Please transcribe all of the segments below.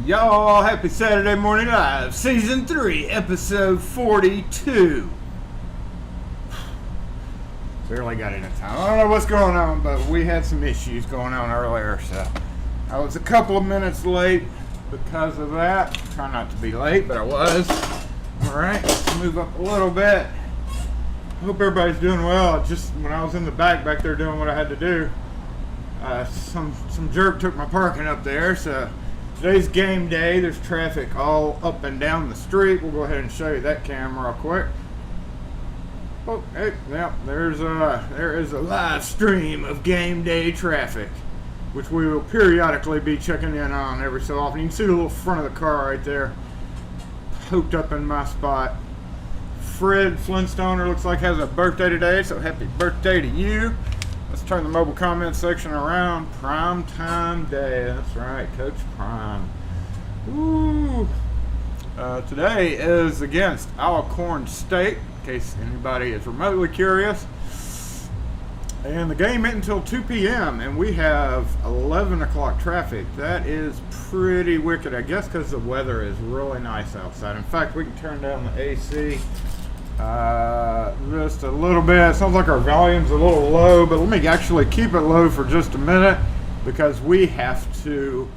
Y'all, happy Saturday Morning Live, Season 3, Episode 42. Barely got any time. I don't know what's going on, but we had some issues going on earlier, so I was a couple of minutes late because of that. Try not to be late, but I was. Alright, let's move up a little bit. Hope everybody's doing well. Just when I was in the back there doing what I had to do, some jerk took my parking up there, so today's game day. There's traffic all up and down the street. We'll go ahead and show you that camera real quick. Oh, hey, yeah, there is a live stream of game day traffic, which we will periodically be checking in on every so often. You can see the little front of the car right there, hooked up in my spot. Fred Flintstoner looks like has a birthday today, so happy birthday to you. Let's turn the mobile comment section around. Prime time day. That's right, Coach Prime. Woo! Today is against Alcorn State, in case anybody is remotely curious. And the game isn't until 2 p.m. and we have 11 o'clock traffic. That is pretty wicked, I guess, because the weather is really nice outside. In fact, we can turn down the AC just a little bit. It sounds like our volume's a little low, but let me actually keep it low for just a minute because we have to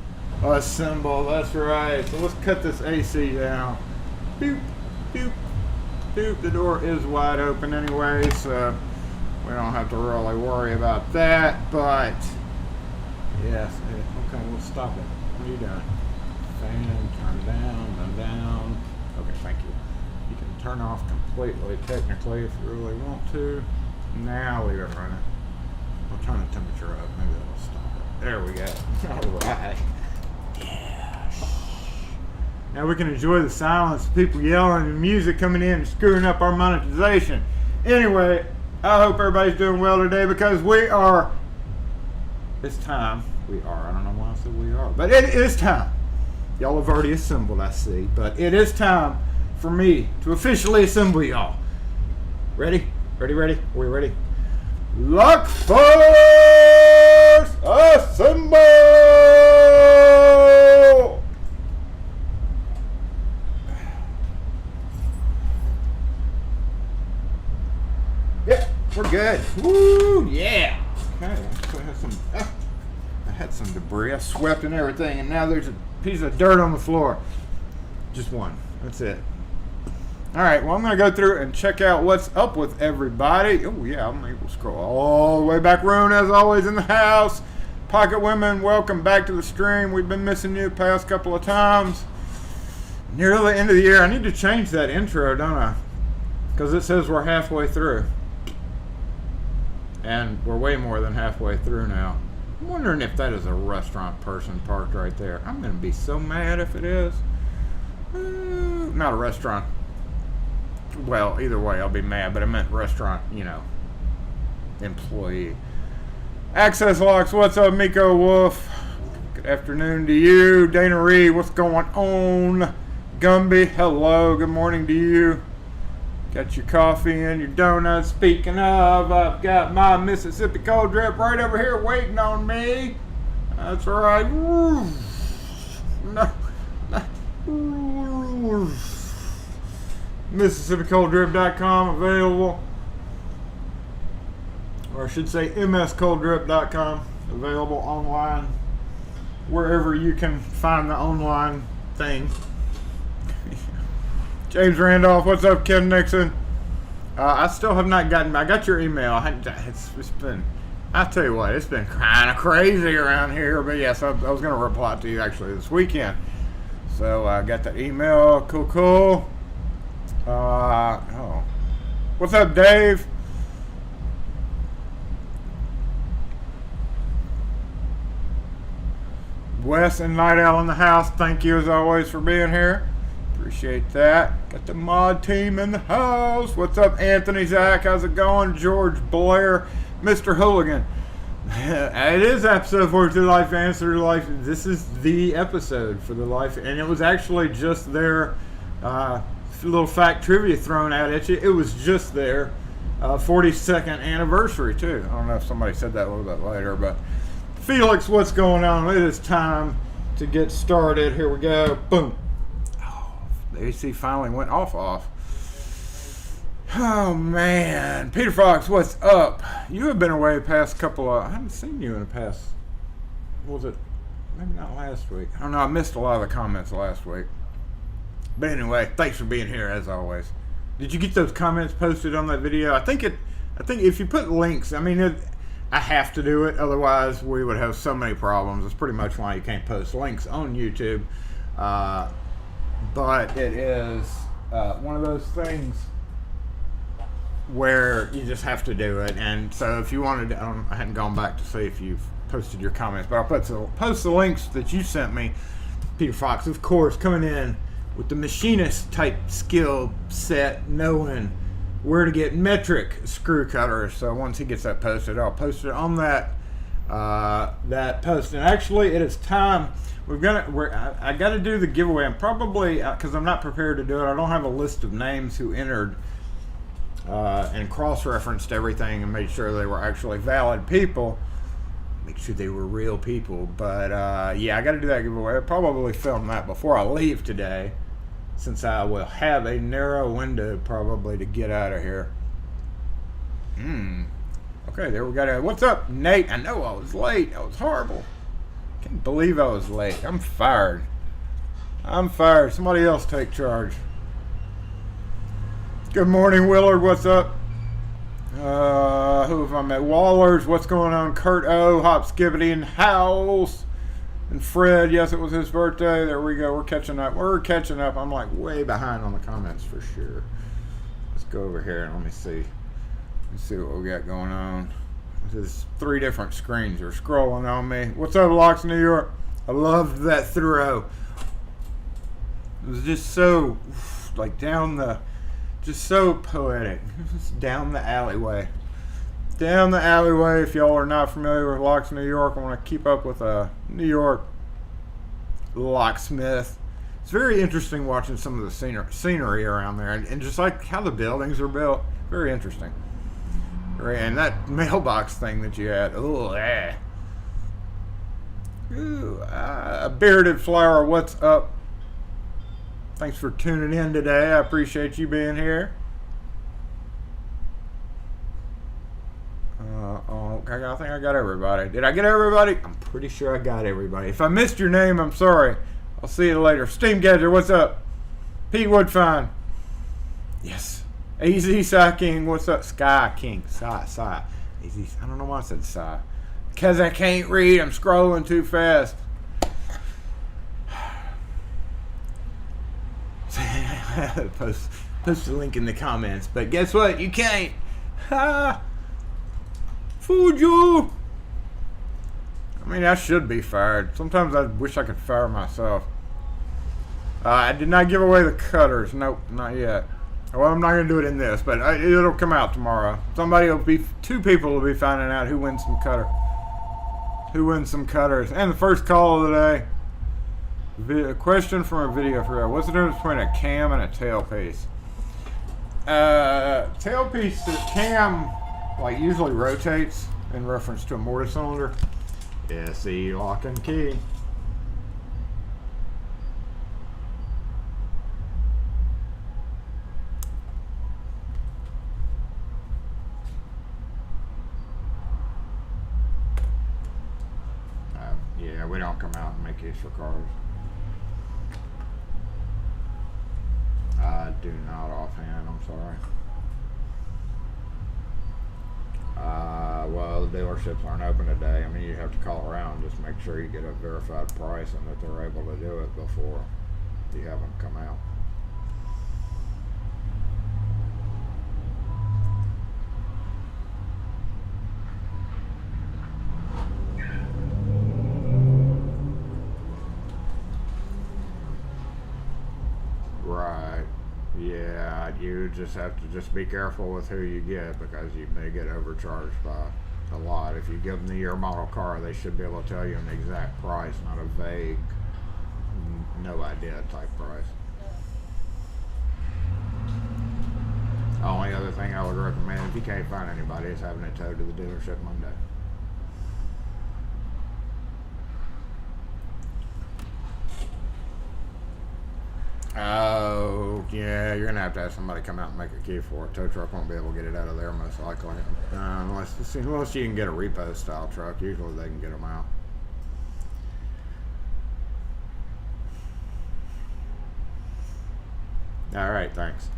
assemble. That's right. So let's cut this AC down. Boop, boop, boop. The door is wide open anyway, so we don't have to really worry about that. But yes, okay, we'll stop it. What are you doing? Fan, turn down. Okay, thank you. You can turn off completely, technically, if you really want to. Now leave it running. I'll turn the temperature up. Maybe that'll stop it. There we go. All right. Yeah. Now we can enjoy the silence, people yelling and music coming in and screwing up our monetization. Anyway, I hope everybody's doing well today because it's time. I don't know why I said we are, but it is time. Y'all have already assembled, I see, but it is time for me to officially assemble y'all. Ready? Are we ready? Locksmith, assemble! Yeah, we're good. Woo, yeah. Okay, I had some debris. I swept and everything, and now there's a piece of dirt on the floor. Just one. That's it. All right, well, I'm going to go through and check out what's up with everybody. Oh, yeah, I'm able to scroll all the way back. Roon, as always, in the house. Pocket Women, welcome back to the stream. We've been missing you the past couple of times. Near the end of the year. I need to change that intro, don't I? Because it says we're halfway through. And we're way more than halfway through now. I'm wondering if that is a restaurant person parked right there. I'm going to be so mad if it is. Not a restaurant. Well, either way, I'll be mad, but I meant restaurant, employee. Access Locks, what's up, Miko Wolf? Good afternoon to you. Dana Reed, what's going on? Gumby, hello, good morning to you. Got your coffee and your donuts. Speaking of, I've got my Mississippi Cold Drip right over here waiting on me. That's right. MississippiColdDrip.com available, or I should say MSColdDrip.com available online wherever you can find the online thing. James Randolph, what's up, Ken Nixon? I still have not gotten. I got your email. It's been. I tell you what, it's been kind of crazy around here. But yes, I was going to reply to you actually this weekend. So I got the email. Cool. What's up, Dave? Wes and Night Owl in the house. Thank you as always for being here. Appreciate that. Got the mod team in the house. What's up, Anthony, Zach? How's it going? George Blair, Mr. Hooligan. It is episode 42 Life Answer to Life. This is the episode for the Life, and it was actually just their little fact trivia thrown out at you. It was just their 42nd anniversary too. I don't know if somebody said that a little bit later, but Felix, what's going on? It is time to get started. Here we go. Boom. Oh, the AC finally went off. Oh man, Peter Fox, what's up? You have been away past couple of. I haven't seen you in the past. What was it? Maybe not last week. I don't know. I missed a lot of the comments last week. But anyway, thanks for being here as always. Did you get those comments posted on that video? I think if you put links, I mean, I have to do it. Otherwise, we would have so many problems. It's pretty much why you can't post links on YouTube. But it is one of those things where you just have to do it. And so if you wanted to, I hadn't gone back to see if you've posted your comments, but I'll post the links that you sent me. Peter Fox, of course, coming in with the machinist type skill set, knowing where to get metric screw cutters. So once he gets that posted, I'll post it on that post. And actually, it is time. I got to do the giveaway. I'm probably, because I'm not prepared to do it, I don't have a list of names who entered and cross-referenced everything and made sure they were actually valid people. Make sure they were real people. But yeah, I got to do that giveaway. I'll probably film that before I leave today, since I will have a narrow window probably to get out of here. Okay, there we go. What's up, Nate? I know I was late. I was horrible. Can't believe I was late. I'm fired. Somebody else take charge. Good morning, Willard. What's up? Who have I met? Wallers. What's going on? Kurt O, Hop Skibbity, and Howls. And Fred. Yes, it was his birthday. There we go. We're catching up. I'm like way behind on the comments for sure. Let's go over here and let me see. Let's see what we got going on. There's 3 different screens are scrolling on me. What's up, Locks, New York? I loved that throw. It was just so like just so poetic. Just down the alleyway. If y'all are not familiar with Locks, New York, I want to keep up with New York Locksmith. It's very interesting watching some of the scenery around there, and just like how the buildings are built. Very interesting. And that mailbox thing that you had. A bearded flower, what's up? Thanks for tuning in today. I appreciate you being here. I think I got everybody. Did I get everybody? I'm pretty sure I got everybody. If I missed your name, I'm sorry. I'll see you later. Steam Gadget, what's up? Pete Woodfine. Yes. AZ Psy King, what's up? Sky King. Psy. Easy. I don't know why I said Psy. Because I can't read. I'm scrolling too fast. Post the link in the comments. But guess what? You can't. Ha! Fooled you! I mean, I should be fired. Sometimes I wish I could fire myself. I did not give away the cutters. Nope, not yet. Well, I'm not going to do it in this, but it'll come out tomorrow. 2 people will be finding out who wins some cutters. And the first call of the day. A question from a video for what's the difference between a cam and a tailpiece? Tailpiece, the cam like usually rotates in reference to a mortise cylinder. SE lock and key. Yeah, we don't come out and make these for cars. I do not offhand, I'm sorry. Well, the dealerships aren't open today. I mean, you have to call around, just make sure you get a verified price and that they're able to do it before you have them come out. Right. Yeah, you just have to just be careful with who you get, because you may get overcharged by a lot. If you give them the year model car, they should be able to tell you an exact price, not a vague, no idea type price. The only other thing I would recommend, if you can't find anybody, is having it towed to the dealership Monday. Oh, yeah, you're gonna have to have somebody come out and make a key for it. Tow truck won't be able to get it out of there most likely, unless you can get a repo style truck. Usually they can get them out. All right, thanks.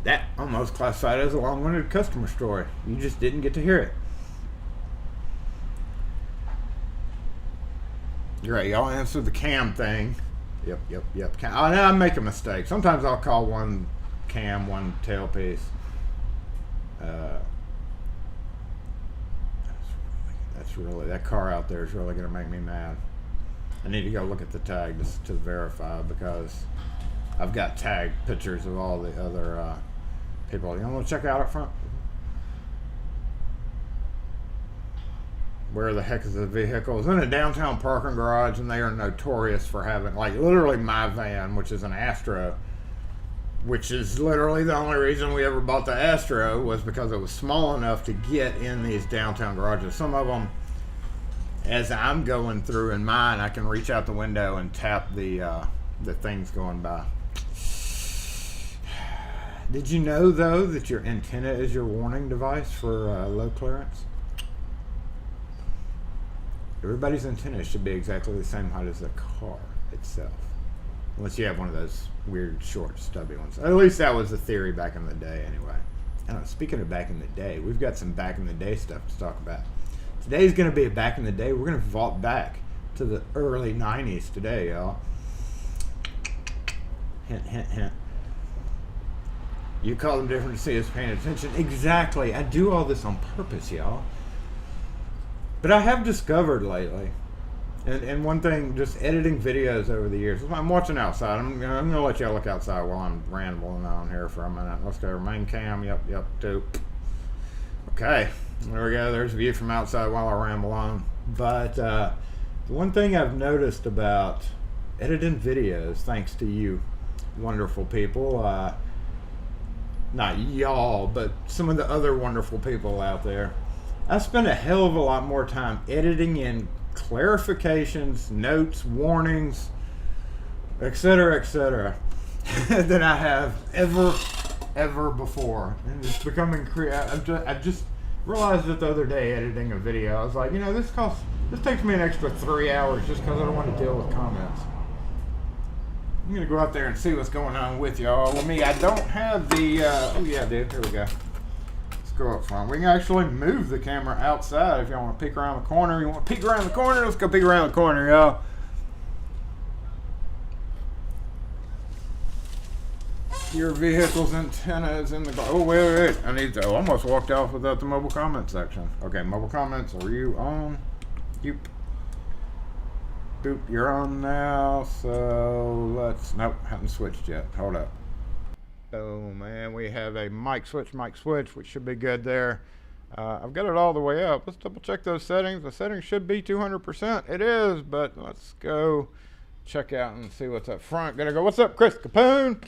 That almost classified as a long-winded customer story. You just didn't get to hear it. You're right. Y'all answered the cam thing. Yep. I make a mistake. Sometimes I'll call one cam, one tailpiece. That car out there is really going to make me mad. I need to go look at the tag just to verify, because I've got tag pictures of all the other people. You want to check out up front? Where the heck is the vehicle? It's in a downtown parking garage, and they are notorious for having, like, literally my van, which is an Astro, which is literally the only reason we ever bought the Astro, was because it was small enough to get in these downtown garages. Some of them, as I'm going through in mine, I can reach out the window and tap the things going by. Did you know, though, that your antenna is your warning device for low clearance? Everybody's antenna should be exactly the same height as the car itself. Unless you have one of those weird, short, stubby ones. At least that was the theory back in the day, anyway. I don't know, speaking of back in the day, we've got some back in the day stuff to talk about. Today's going to be a back in the day. We're going to vault back to the early 90s today, y'all. Hint, hint, hint. You call them different to see us paying attention. Exactly. I do all this on purpose, y'all. But I have discovered lately, and one thing, just editing videos over the years. I'm watching outside. I'm going to let y'all look outside while I'm rambling on here for a minute. Let's go. Main cam. Yep. Two. Okay. There we go. There's a view from outside while I ramble on. But the one thing I've noticed about editing videos, thanks to you wonderful people, not y'all, but some of the other wonderful people out there, I spend a hell of a lot more time editing in clarifications, notes, warnings, etc., than I have ever before. And it's becoming creative. I just realized it the other day editing a video. I was like, this takes me an extra 3 hours just because I don't want to deal with comments. I'm going to go out there and see what's going on with y'all. With me, I don't have the, oh yeah, dude, here we go. Go up front. We can actually move the camera outside if y'all want to peek around the corner. You want to peek around the corner? Let's go peek around the corner, y'all. Your vehicle's antenna is in the... Oh, wait. I almost walked off without the mobile comment section. Okay, mobile comments. Are you on? Boop, you're on now. So let's... Nope, haven't switched yet. Hold up. Oh man, we have a mic switch, which should be good there. I've got it all the way up. Let's double check those settings. The settings should be 200%. It is, but let's go check out and see what's up front. Gonna go, what's up, Chris Capone?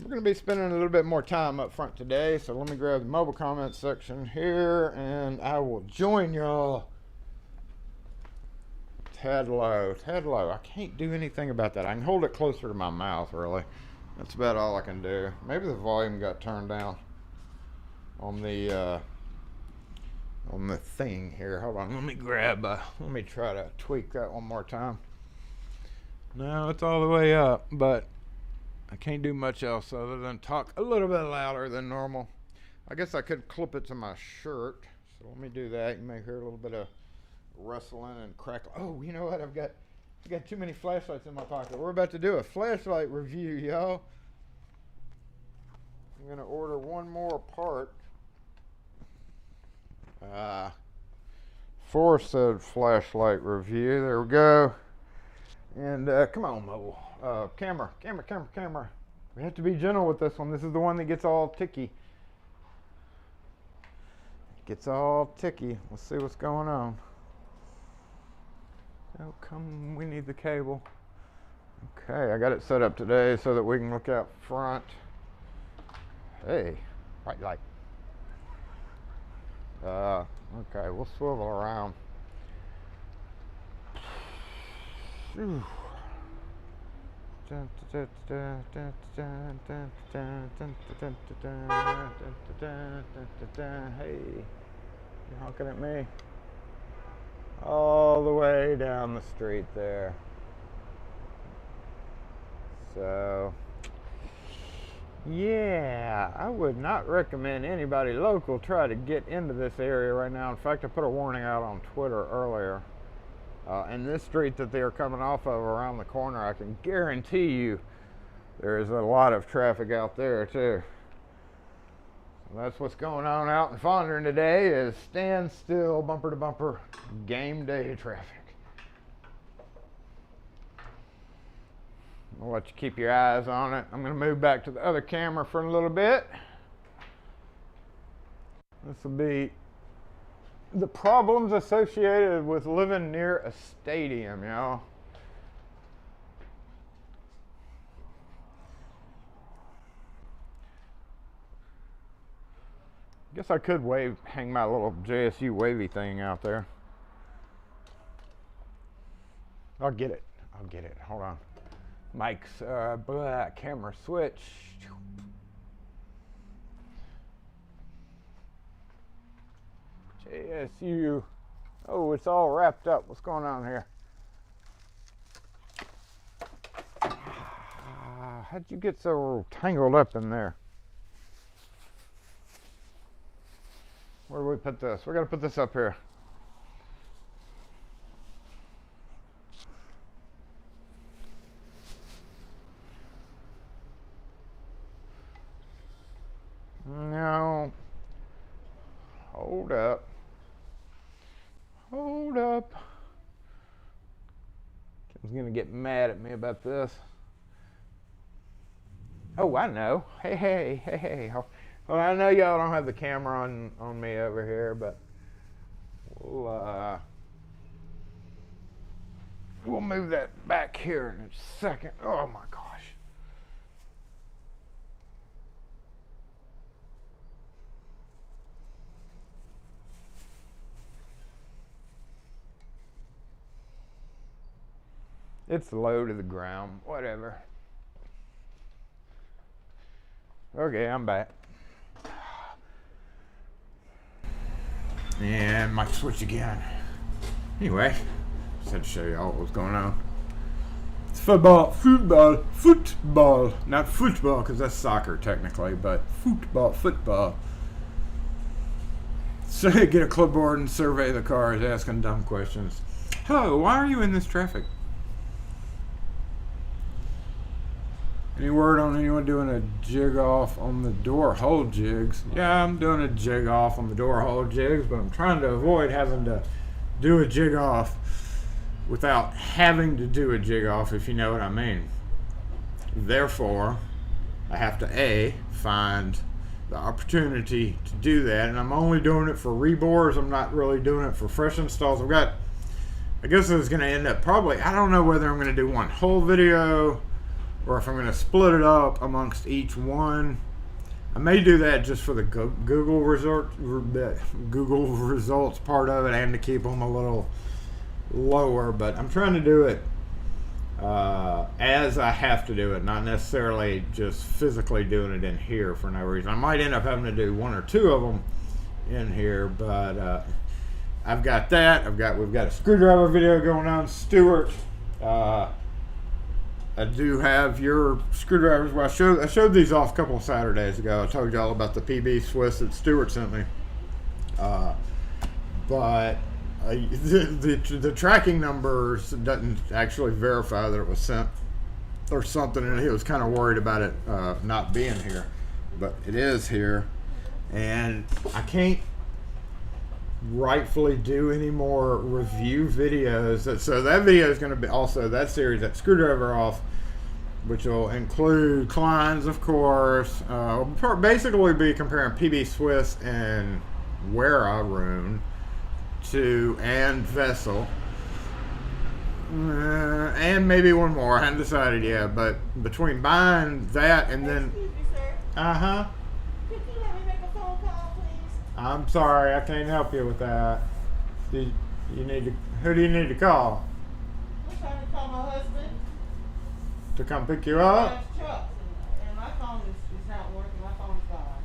We're gonna be spending a little bit more time up front today, so let me grab the mobile comments section here, and I will join y'all. Tad low. I can't do anything about that. I can hold it closer to my mouth, really. That's about all I can do. Maybe the volume got turned down on the thing here. Hold on, let me try to tweak that one more time. No, it's all the way up, but I can't do much else other than talk a little bit louder than normal. I guess I could clip it to my shirt, so let me do that. You may hear a little bit of rustling and crackle. Oh, you know what? I've got too many flashlights in my pocket. We're about to do a flashlight review, y'all. I'm going to order one more part. For said flashlight review. There we go. And come on, mobile. Camera. We have to be gentle with this one. This is the one that gets all ticky. Let's see what's going on. Oh, come, we need the cable. Okay, I got it set up today so that we can look out front. Hey, bright light. Okay, we'll swivel around. Hey, you're honking at me. All the way down the street there. So, yeah, I would not recommend anybody local try to get into this area right now. In fact, I put a warning out on Twitter earlier. And this street that they're coming off of around the corner, I can guarantee you there's a lot of traffic out there too. So that's what's going on out in Fondren today, is standstill, bumper to bumper, game day traffic. I'll let you keep your eyes on it. I'm going to move back to the other camera for a little bit. This will be the problems associated with living near a stadium, y'all. Guess I could hang my little JSU wavy thing out there. I'll get it. Hold on. Mike's camera switch. JSU. Oh, it's all wrapped up. What's going on here? How'd you get so tangled up in there? Where do we put this? We're going to put this up here. No. Hold up. Kim's going to get mad at me about this. Oh, I know. Hey. Well, I know y'all don't have the camera on me over here, but we'll move that back here in a second. Oh my gosh. It's low to the ground, whatever. Okay, I'm back. And mic switch again. Anyway, just had to show you all what was going on. It's football. Not football, because that's soccer technically, but football. So get a clipboard and survey the cars, asking dumb questions. Hello, why are you in this traffic? Any word on anyone doing a jig off on the door hold jigs? Yeah, I'm doing a jig off on the door hold jigs, but I'm trying to avoid having to do a jig off without having to do a jig off, if you know what I mean. Therefore, I have to find the opportunity to do that, and I'm only doing it for rebores. I'm not really doing it for fresh installs. I guess it's going to end up probably, I don't know whether I'm going to do one whole video or if I'm going to split it up amongst each one. I may do that just for the Google results part of it, and to keep them a little lower, but I'm trying to do it as I have to do it, not necessarily just physically doing it in here for no reason. I might end up having to do one or two of them in here, but I've got that. We've got a screwdriver video going on, Stuart. I do have your screwdrivers. Well, I showed these off a couple of Saturdays ago. I told you all about the PB Swiss that Stuart sent me. But the tracking numbers doesn't actually verify that it was sent or something, and he was kind of worried about it not being here. But it is here, and I can't rightfully do any more review videos. So that video is going to be also that series, that screwdriver off, which will include Kleins, of course. We'll basically be comparing PB Swiss and Wera Rune and Vessel, and maybe one more. I haven't decided yet, but between buying that and then Excuse me, sir. Could you let me make a phone call, please? I'm sorry, I can't help you with that. Who do you need to call? I'm trying to call my husband. To come pick you He up? drives trucks, and my phone is not working. My phone's gone.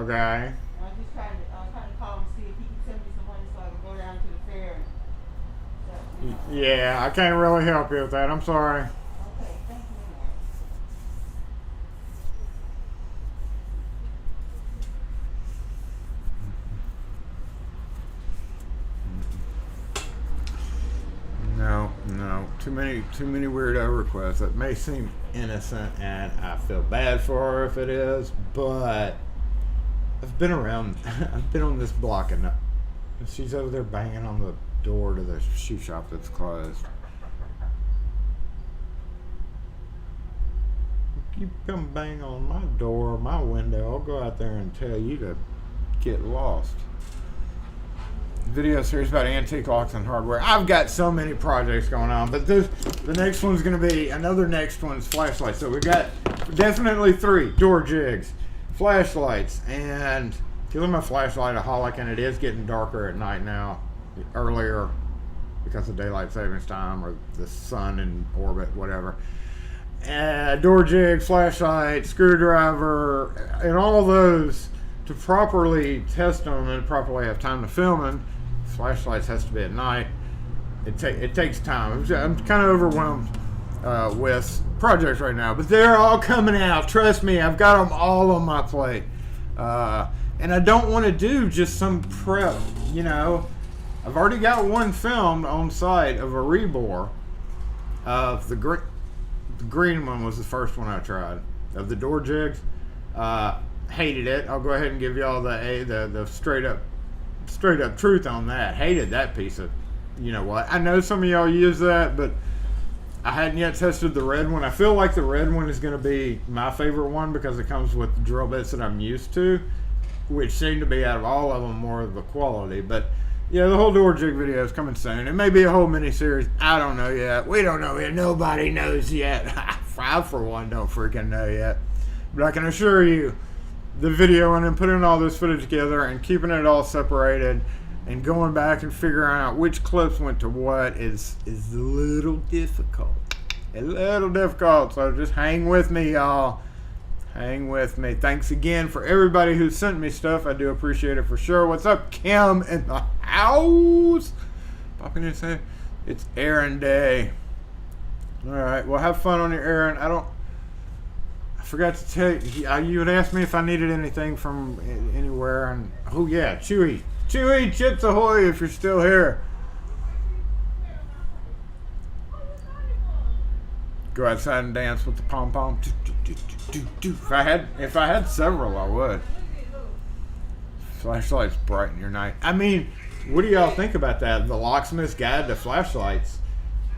Okay. I'm just trying to call him and see if he can send me some money so I can go down to the fair. Yeah, I can't really help you with that. I'm sorry. Okay, thank you. No. Too many weirdo requests. It may seem innocent, and I feel bad for her if it is, but I've been around. I've been on this block enough. She's over there banging on the door to the shoe shop that's closed. You come bang on my door, my window, I'll go out there and tell you to get lost. Video series about antique locks and hardware. I've got so many projects going on, but the next one's going to be next one's flashlights. So we got definitely 3 door jigs, flashlights, and if I'm a flashlightaholic, and it is getting darker at night now, earlier because of daylight savings time or the sun in orbit, whatever. Door jig, flashlight, screwdriver, and all those to properly test them and properly have time to film them. Flashlights has to be at night. It takes time. I'm kind of overwhelmed with projects right now, but they're all coming out. Trust me, I've got them all on my plate, and I don't want to do just some prep. You know, I've already got one filmed on site of a rebore of the green one was the first one I tried of the door jigs. Hated it. I'll go ahead and give y'all the straight up truth on that. Hated that piece of, you know what. I know some of y'all use that, but I hadn't yet tested the red one. I feel like the red one is going to be my favorite one because it comes with drill bits that I'm used to, which seem to be out of all of them more of the quality. But yeah, the whole door jig video is coming soon. It may be a whole mini series. I don't know yet. We don't know yet. Nobody knows yet. I, for one, don't freaking know yet. But I can assure you, the video and then putting all this footage together and keeping it all separated and going back and figuring out which clips went to what is a little difficult. So just hang with me, y'all. Hang with me. Thanks again for everybody who sent me stuff. I do appreciate it for sure. What's up, Kim in the house? Popping in and saying it's errand day. All right. Well, have fun on your errand. I forgot to tell you. You had asked me if I needed anything from anywhere, and oh yeah, Chewy, Chips Ahoy! If you're still here. Go outside and dance with the pom pom. If I had several, I would. Flashlights brighten your night. I mean, what do y'all think about that? The Locksmith's Guide to Flashlights,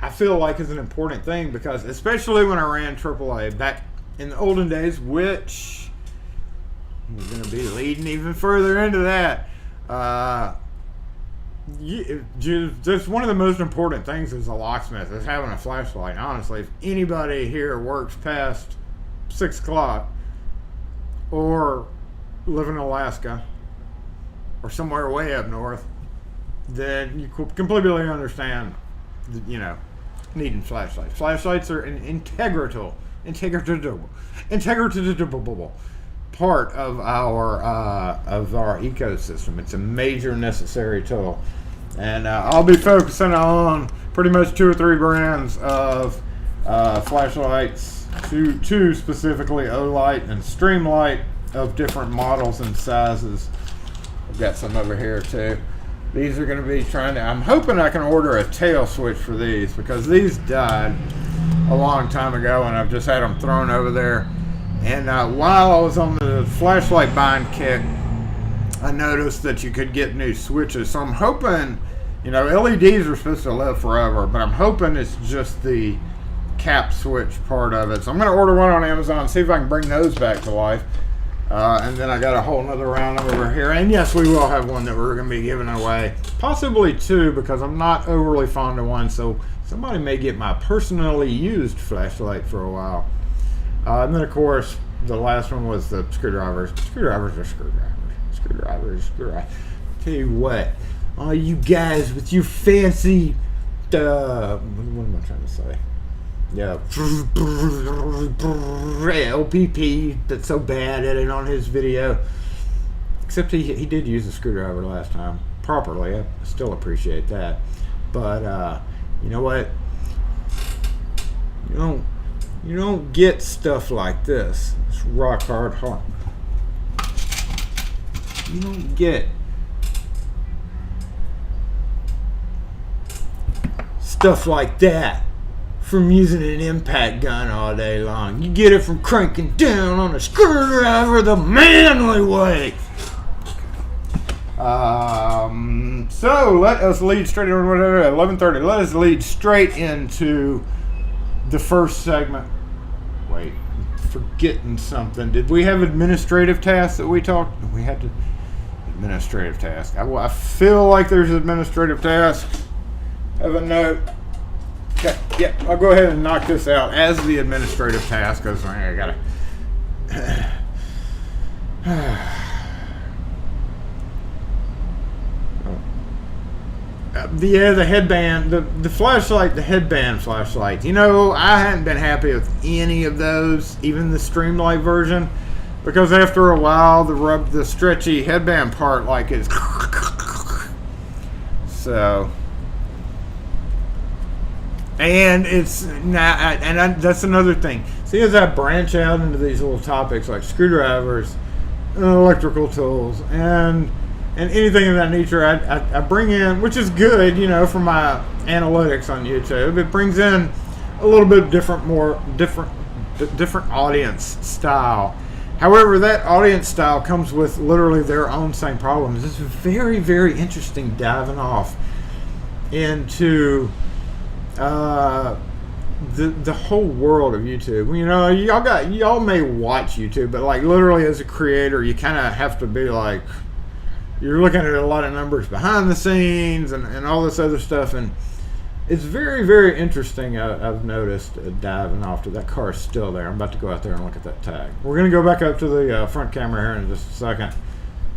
I feel like is an important thing because, especially when I ran AAA back in the olden days, which we're going to be leading even further into that. Just one of the most important things as a locksmith is having a flashlight. Honestly, if anybody here works past 6 o'clock or live in Alaska or somewhere way up north, then you completely understand, needing flashlights. Flashlights are an integral part of our ecosystem. It's a major necessary tool, and I'll be focusing on pretty much 2 or 3 brands of flashlights, two specifically Olight and Streamlight of different models and sizes. I've got some over here too. These are going to be I'm hoping I can order a tail switch for these because these died a long time ago and I've just had them thrown over there. And while I was on the flashlight buying kick, I noticed that you could get new switches. So I'm hoping, LEDs are supposed to live forever, but I'm hoping it's just the cap switch part of it. So I'm going to order one on Amazon, see if I can bring those back to life. And then I got a whole nother round over here. And yes, we will have one that we're going to be giving away. Possibly 2 because I'm not overly fond of one. So somebody may get my personally used flashlight for a while. And then, of course, the last one was the screwdrivers. Screwdrivers are screwdrivers. Tell you what, all you guys with your fancy what am I trying to say? Yeah, LPP. That's so bad at it on his video. Except he did use a screwdriver last time properly. I still appreciate that. But you know what? You don't get stuff like this. It's rock hard heart. You don't get stuff like that from using an impact gun all day long. You get it from cranking down on a screwdriver the manly way. So let us lead straight into 11:30. Let us lead straight into the first segment. Wait, I'm forgetting something. Did we have administrative tasks that we talked? We had to administrative task. I feel like there's administrative tasks. Have a note. Okay, yeah, I'll go ahead and knock this out as the administrative task because I gotta. The headband, the flashlight, the headband flashlight. You know, I hadn't been happy with any of those, even the Streamlight version, because after a while, the stretchy headband part like is so. And it's not, that's another thing. See, as I branch out into these little topics like screwdrivers, electrical tools, and anything of that nature, I bring in, which is good, you know, for my analytics on YouTube. It brings in a little bit different audience style. However, that audience style comes with literally their own same problems. It's very, very interesting diving off into the whole world of YouTube. You know, y'all may watch YouTube, but like literally as a creator, you kind of have to be like, you're looking at a lot of numbers behind the scenes and all this other stuff, and it's very, very interesting. I've noticed diving off to that car is still there. I'm about to go out there and look at that tag. We're going to go back up to the front camera here in just a second.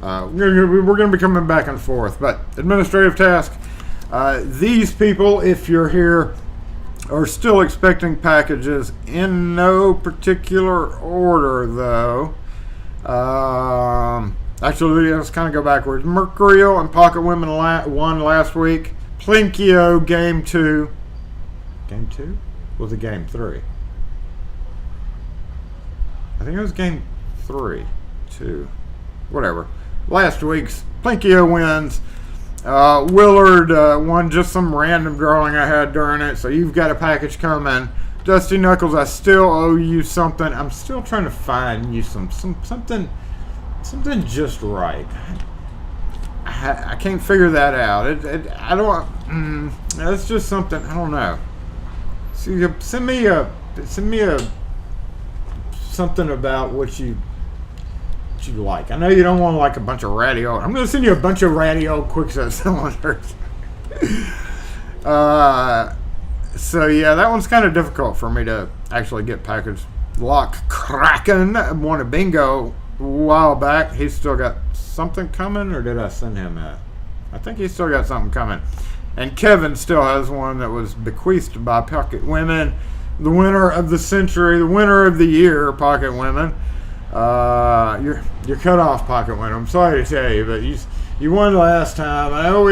We're going to be coming back and forth, but administrative task. These people, if you're here, are still expecting packages in no particular order, though. Actually, let's kind of go backwards. Mercurial and Pocket Women won last week. Plinkio game 2. Game 2? Was it game 3? I think it was game 3. 2. Whatever. Last week's Plinkio wins. Willard won just some random drawing I had during it, so you've got a package coming. Dusty Knuckles, I still owe you something. I'm still trying to find you something just right. I can't figure that out. I don't. That's just something. I don't know. So send me a something about what you like. I know you don't want like a bunch of radio. I'm going to send you a bunch of radio quickset cylinders. So yeah, that one's kind of difficult for me to actually get packaged. Lock Kraken won a bingo a while back. He's still got something coming, or did I send him that? I think he's still got something coming. And Kevin still has one that was bequeathed by Pocket Women. The winner of the century, the winner of the year, Pocket Women. You're cut off, Pocket Women. I'm sorry to tell you, but you won last time. I know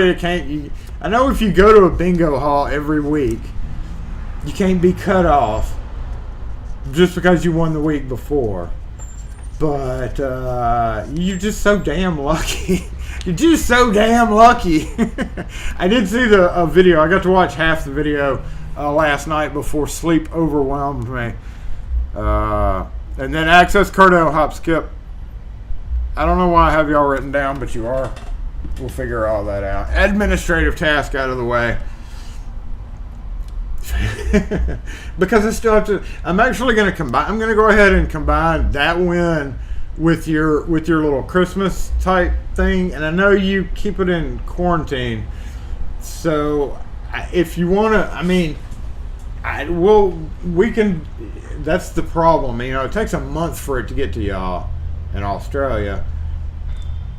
I know if you go to a bingo hall every week, you can't be cut off just because you won the week before. But you're just so damn lucky. You're just so damn lucky. I did see the video. I got to watch half the video last night before sleep overwhelmed me. And then Access Cardell Hop Skip. I don't know why I have y'all written down, but you are. We'll figure all that out. Administrative task out of the way. Because I still have to. I'm actually going to combine. I'm going to go ahead and combine that win with your little Christmas type thing. And I know you keep it in quarantine, so if you want to, I mean, we can. That's the problem. You know, it takes a month for it to get to y'all in Australia.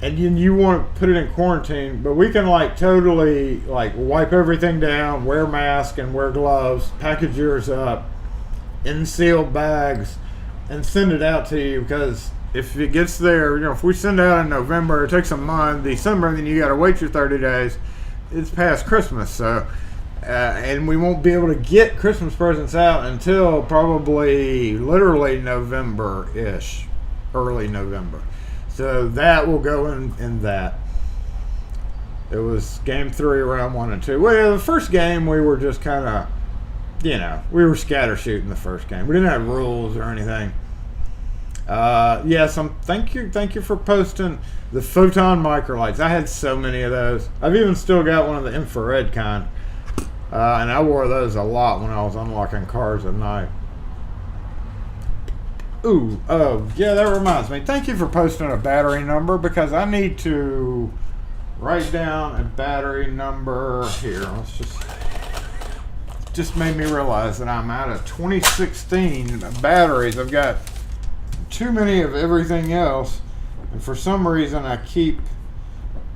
and you want to put it in quarantine, but we can like totally like wipe everything down, wear masks and wear gloves, package yours up in sealed bags, and send it out to you. Because if it gets there, if we send it out in November, it takes a month, December, then you got to wait your 30 days. It's past Christmas, so and we won't be able to get Christmas presents out until probably literally November-ish, early November. So that will go in that. It was game 3, round 1 and 2. Well, the first game we were just kind of, we were scatter shooting the first game. We didn't have rules or anything. Yes, thank you for posting the photon microlights. I had so many of those. I've even still got one of the infrared kind. And I wore those a lot when I was unlocking cars at night. Ooh, oh, yeah, that reminds me. Thank you for posting a battery number, because I need to write down a battery number here. Let's just made me realize that I'm out of 2016 batteries. I've got too many of everything else, and for some reason I keep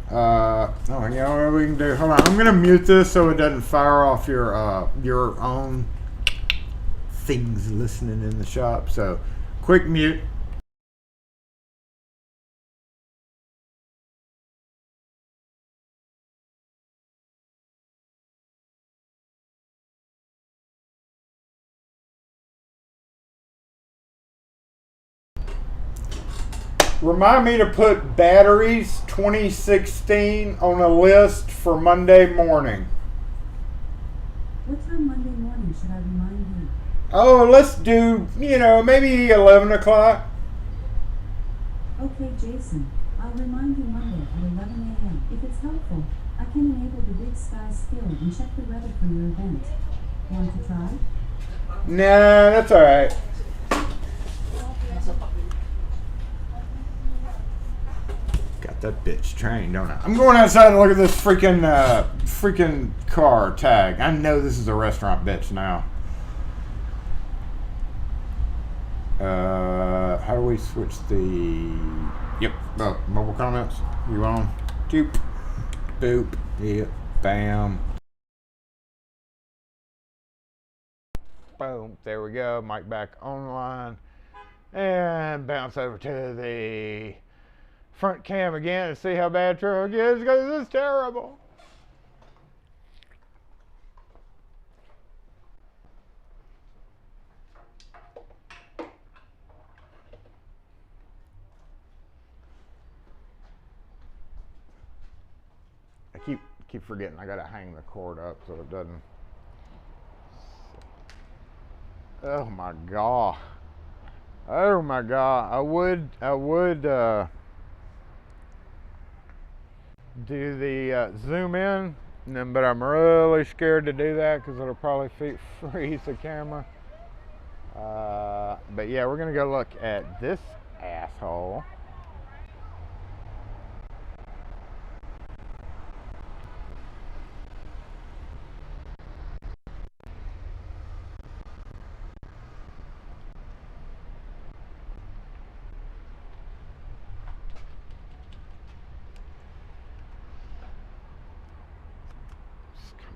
what we can do. Hold on, I'm gonna mute this so it doesn't fire off your own things listening in the shop. So quick mute. Remind me to put batteries 2016 on a list for Monday morning. What time Monday morning should I remind you? Oh, let's do, maybe 11 o'clock. Okay, Jason. I'll remind you Monday at 11 a.m. If it's helpful, I can enable the Big Sky skill and check the weather for your event. Want to try? Nah, that's alright. Got that bitch trained, don't I? I'm going outside to look at this freaking car tag. I know this is a restaurant bitch now. How do we switch the... Yep, mobile comments. You on? Doop. Boop. Yep. Bam. Boom. There we go. Mic back online. And bounce over to the front cam again and see how bad truck is, because it's terrible. I keep forgetting I gotta hang the cord up so it doesn't. Oh my god. Oh my god. I would do the zoom in, but I'm really scared to do that because it'll probably freeze the camera. But yeah, we're gonna go look at this asshole.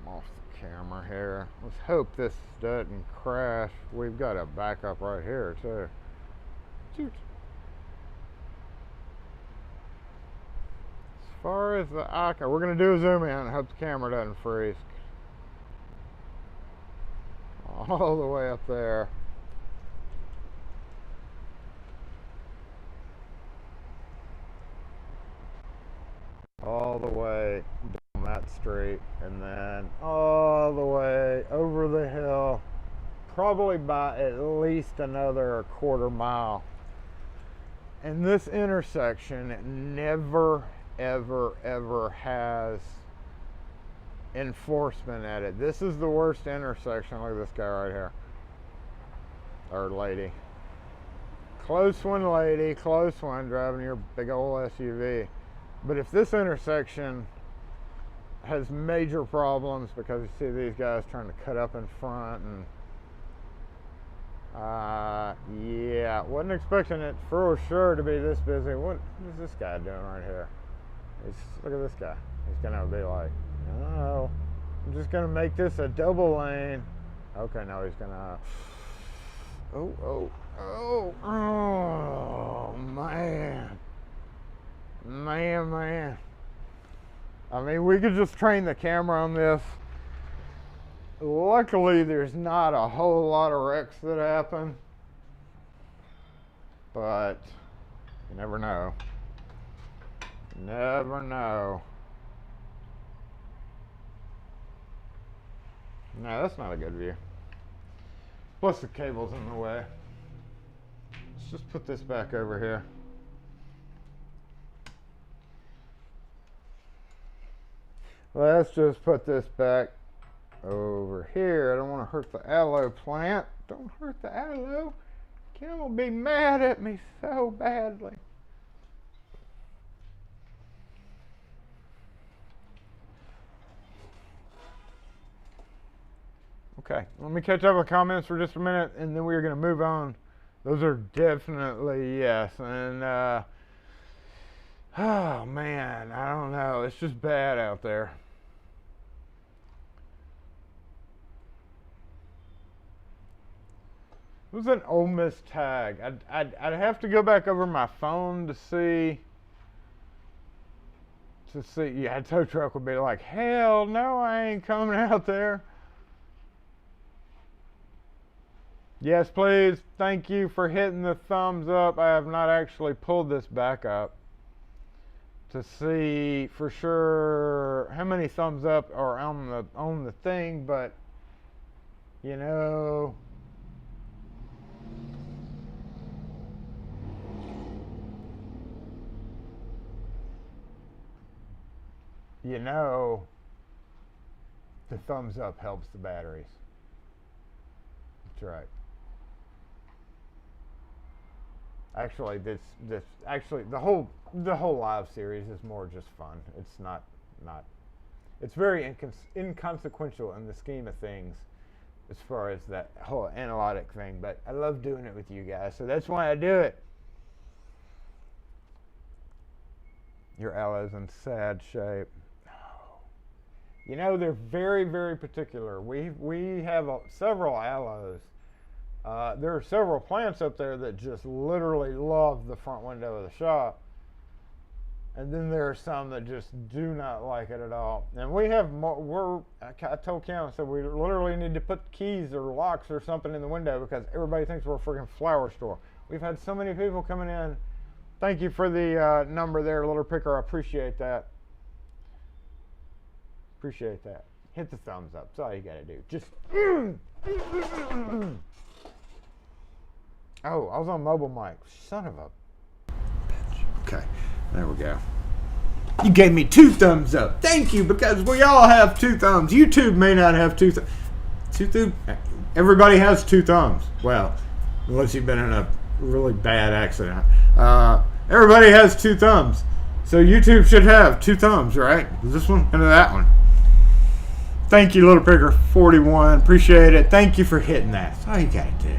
Off the camera here. Let's hope this doesn't crash. We've got a backup right here too. Shoot. As far as the icon, we're gonna do a zoom in and hope the camera doesn't freeze. All the way up there. All the way down that street, and then all the way over the hill, probably by at least another quarter mile. And this intersection never, ever, ever has enforcement at it. This is the worst intersection. Look at this guy right here. Or lady. Close one, lady. Close one, driving your big old SUV. But if this intersection has major problems, because you see these guys trying to cut up in front, and yeah, wasn't expecting it for sure to be this busy. What is this guy doing right here? Look at this guy. He's gonna be like, no, I'm just gonna make this a double lane. Okay, no, he's gonna. Oh, man. Man. I mean, we could just train the camera on this. Luckily, there's not a whole lot of wrecks that happen. But you never know. Never know. No, that's not a good view. Plus the cable's in the way. Let's just put this back over here. Let's just put this back over here. I don't want to hurt the aloe plant. Don't hurt the aloe. Kim will be mad at me so badly. Okay, let me catch up with comments for just a minute, and then we're going to move on. Those are definitely yes. And, oh, man, I don't know. It's just bad out there. It was an Ole Miss tag. I'd have to go back over my phone to see. Yeah, a tow truck would be like, hell no, I ain't coming out there. Yes, please. Thank you for hitting the thumbs up. I have not actually pulled this back up to see for sure how many thumbs up are on the thing, but you know, the thumbs up helps the batteries. That's right. Actually, the whole live series is more just fun. It's not. It's very inconsequential in the scheme of things, as far as that whole analytic thing. But I love doing it with you guys, so that's why I do it. Your aloe's in sad shape. You know, they're very, very particular. We have several aloes. There are several plants up there that just literally love the front window of the shop. And then there are some that just do not like it at all. And we have I told Cam, I said, we literally need to put keys or locks or something in the window because everybody thinks we're a freaking flower store. We've had so many people coming in. Thank you for the number there, Little Picker. I appreciate that. Appreciate that. Hit the thumbs up. That's all you gotta do. Just. Oh, I was on mobile mic. Son of a bitch. Okay, there we go. You gave me 2 thumbs up. Thank you, because we all have 2 thumbs. YouTube may not have 2 thumbs. Everybody has 2 thumbs. Well, unless you've been in a really bad accident. Everybody has 2 thumbs. So YouTube should have 2 thumbs, right? This one and that one. Thank you, Little Picker 41. Appreciate it. Thank you for hitting that. That's all you gotta do.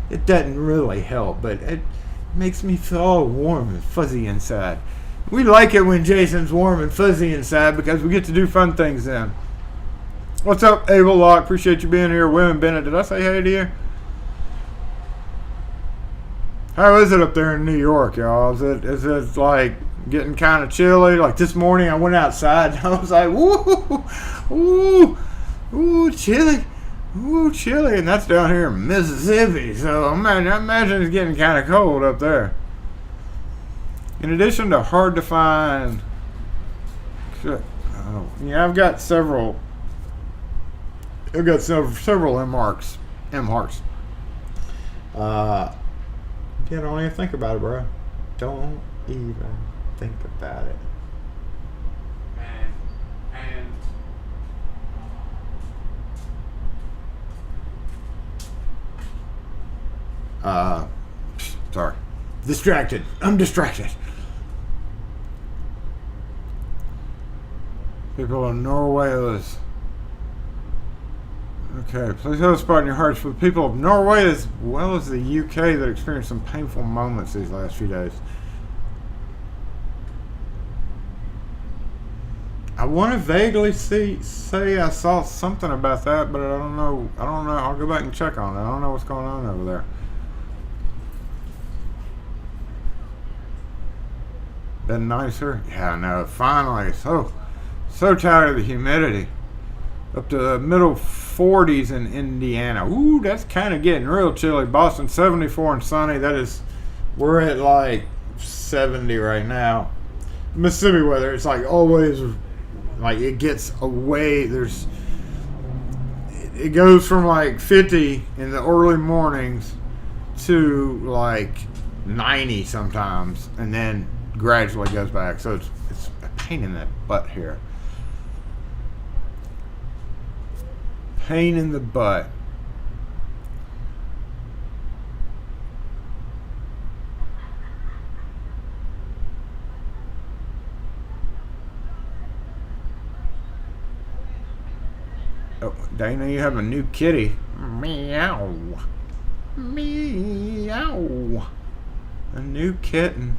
It doesn't really help, but it makes me feel all warm and fuzzy inside. We like it when Jason's warm and fuzzy inside because we get to do fun things then. What's up, Abel Locke? Appreciate you being here. Women Bennett, did I say hey to you? How is it up there in New York, y'all? Is it like getting kind of chilly? Like this morning I went outside and I was like, ooh, chilly. Ooh, chilly, and that's down here in Mississippi, so I imagine it's getting kind of cold up there. In addition to hard to find, I've got several M-Harks. Yeah, don't even think about it, bro. Don't even think about it. Sorry. Distracted. I'm distracted. People in Norway is... Okay, please hold a spot in your hearts for the people of Norway as well as the UK that experienced some painful moments these last few days. want to vaguely say I saw something about that, but I don't know. I'll go back and check on it. I don't know what's going on over there. Been nicer? Yeah, I know. Finally. So tired of the humidity. Up to the middle 40s in Indiana. Ooh, that's kind of getting real chilly. Boston 74 and sunny. We're at like 70 right now. Mississippi weather, it's like always, like it gets away. It goes from like 50 in the early mornings to like 90 sometimes, and then gradually goes back. So it's a pain in the butt here. Pain in the butt. Oh, Dana, you have a new kitty. Meow. Meow. A new kitten.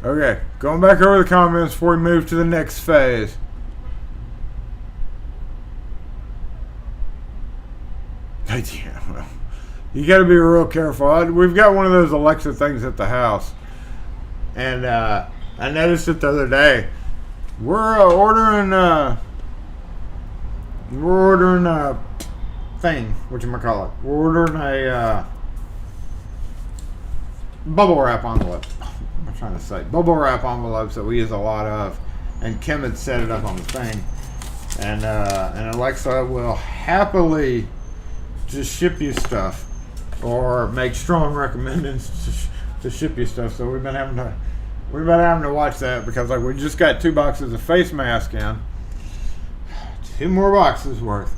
Okay, going back over the comments before we move to the next phase. Yeah, well, you got to be real careful. We've got one of those Alexa things at the house, and I noticed it the other day. We're ordering a thing. Whatchamacallit? We're ordering a bubble wrap envelope. I'm trying to say bubble wrap envelopes that we use a lot of, and Kim had set it up on the thing, and Alexa will happily just ship you stuff or make strong recommendations to ship you stuff. So we've been having to watch that, because like we just got 2 boxes of face mask in, 2 more boxes worth.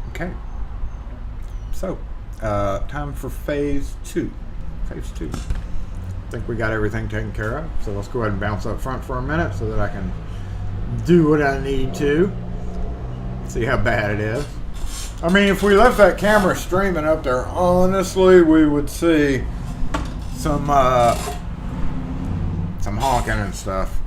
Okay, so time for phase 2. I think we got everything taken care of, so let's go ahead and bounce up front for a minute so that I can do what I need to. See how bad it is. I mean, if we left that camera streaming up there, honestly, we would see some honking and stuff.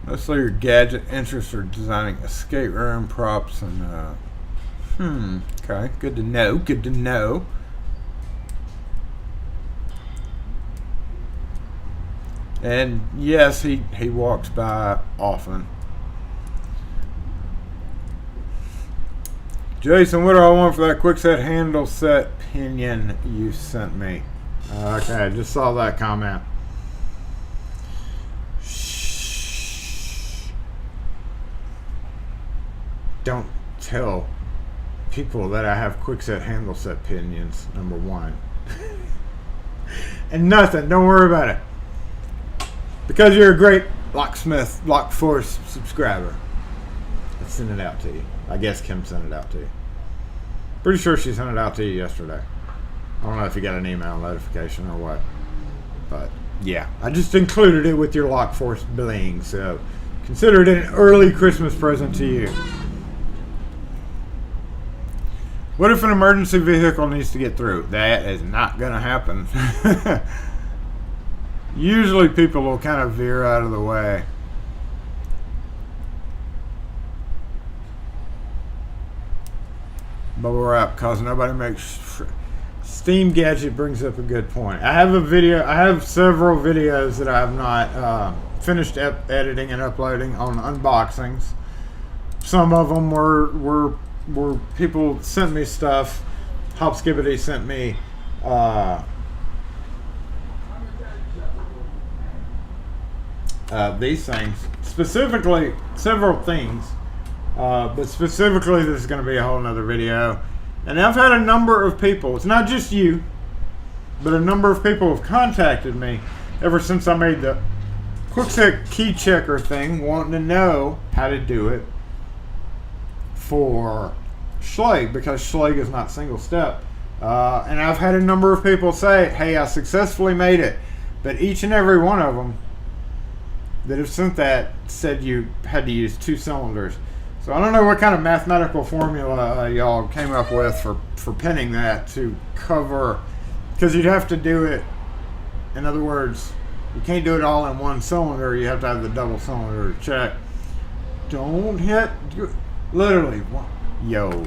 Mostly your gadget interests are designing escape room props and okay, good to know. And yes, he walks by often. Jason, what do I want for that quick set handle set pinion you sent me? Okay, I just saw that comment. Don't tell people that I have quick set handle set pinions, number 1. And nothing, don't worry about it. Because you're a great Locksmith, Lock Force subscriber. I sent it out to you. I guess Kim sent it out to you. Pretty sure she sent it out to you yesterday. I don't know if you got an email notification or what. But yeah, I just included it with your Lock Force bling, so consider it an early Christmas present to you. What if an emergency vehicle needs to get through? That is not going to happen. Usually people will kind of veer out of the way. Bubble wrap, cause nobody makes... Steam Gadget brings up a good point. I have several videos that I have not finished editing and uploading on unboxings. Some of them were people sent me stuff. Hop Skibbity sent me these things, specifically several things But specifically, this is going to be a whole nother video. And I've had a number of people, it's not just you, but a number of people have contacted me ever since I made the Quickset key checker thing, wanting to know how to do it for Schlage, because Schlage is not single step. And I've had a number of people say, hey, I successfully made it. But each and every one of them that have sent that said you had to use 2 cylinders. So I don't know what kind of mathematical formula y'all came up with for pinning that to cover, because you'd have to do it, in other words, you can't do it all in 1 cylinder. You have to have the double cylinder to check. Don't hit, literally, yo.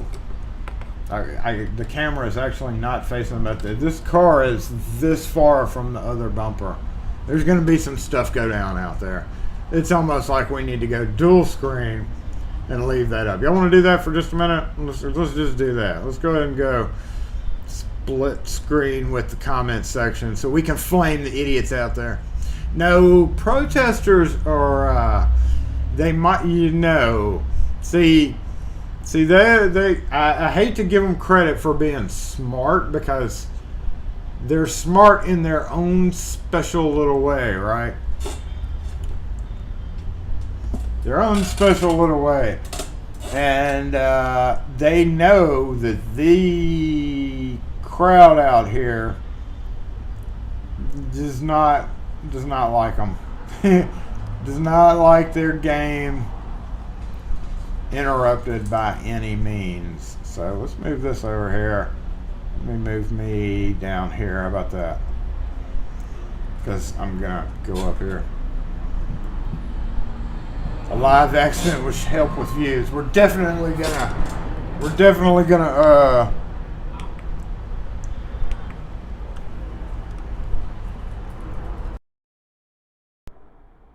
The camera is actually not facing about this car is this far from the other bumper. There's going to be some stuff go down out there. It's almost like we need to go dual screen and leave that up. Y'all want to do that for just a minute? Let's just do that. Let's go ahead and go split screen with the comment section so we can flame the idiots out there. No, protesters are, they might, see, I hate to give them credit for being smart, because they're smart in their own special little way, right? Their own special little way. And they know that the crowd out here does not like them. Does not like their game interrupted by any means. So let's move this over here. Let me move me down here. How about that? Because I'm gonna go up here. A live accident would help with views. We're definitely gonna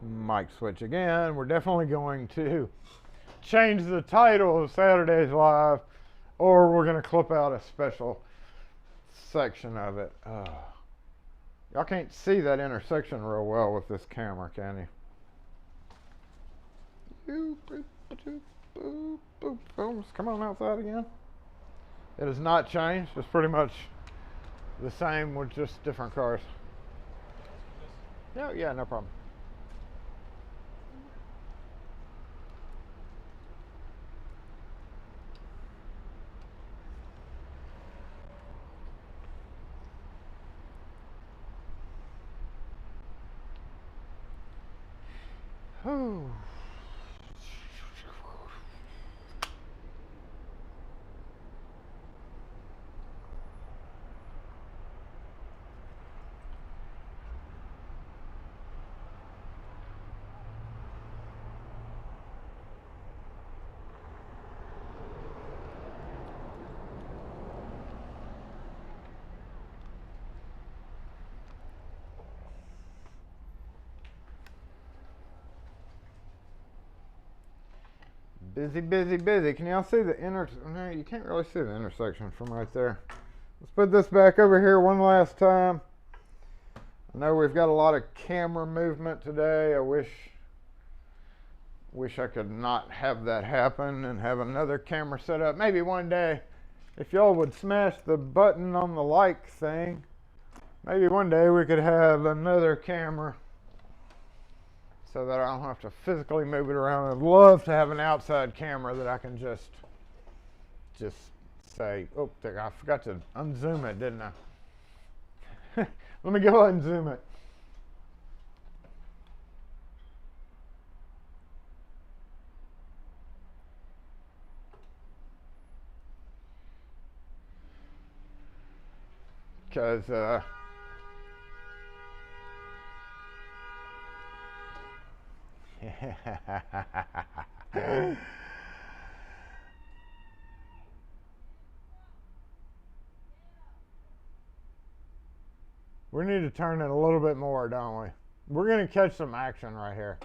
mic switch again. We're definitely going to change the title of Saturday's Live, or we're going to clip out a special section of it. Y'all can't see that intersection real well with this camera, can you? Come on outside again. It has not changed. It's pretty much the same with just different cars. Yeah, no problem. Whew. Busy. Can y'all see the no, you can't really see the intersection from right there. Let's put this back over here one last time. I know we've got a lot of camera movement today. I wish I could not have that happen and have another camera set up. Maybe one day, if y'all would smash the button on the like thing, maybe one day we could have another camera so that I don't have to physically move it around. I'd love to have an outside camera that I can just say, oh, I forgot to unzoom it, didn't I? Let me go ahead and zoom it. Because we need to turn it a little bit more, don't we? We're gonna catch some action right here.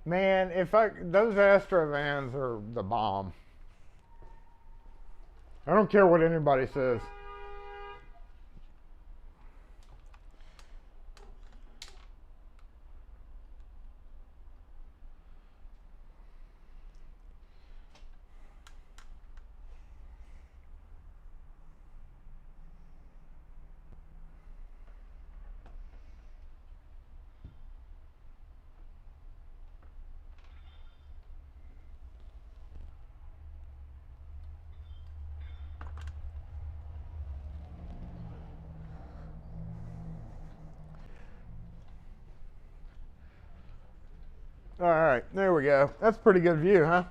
Man, those Astra vans are the bomb. I don't care what anybody says. All right, there we go. That's a pretty good view, huh?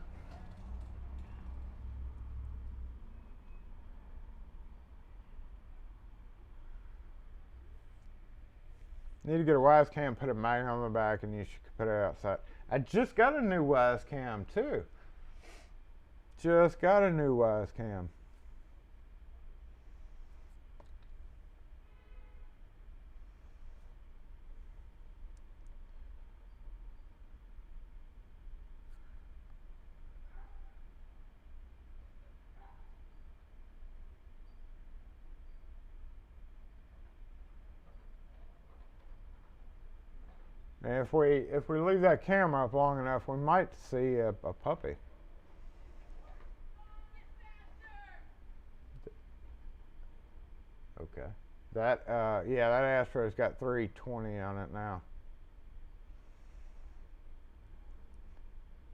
Need to get a wise cam, put a magnet on the back, and you should put it outside. I just got a new wise cam too. Just got a new wise cam. And if we leave that camera up long enough, we might see a puppy. Okay. That yeah, that Astro's got 320 on it now.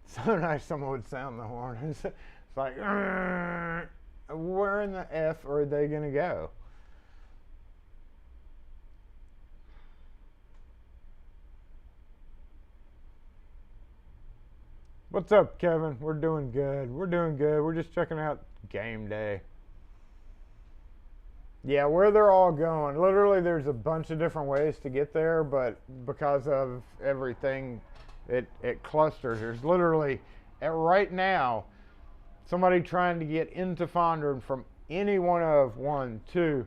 So nice someone would sound the horn. It's like, where in the F are they gonna go? What's up, Kevin? We're doing good. We're doing good. We're just checking out game day. Yeah, where they're all going. Literally, there's a bunch of different ways to get there, but because of everything, it clusters. There's literally, right now, somebody trying to get into Fondren from any one of 1, 2,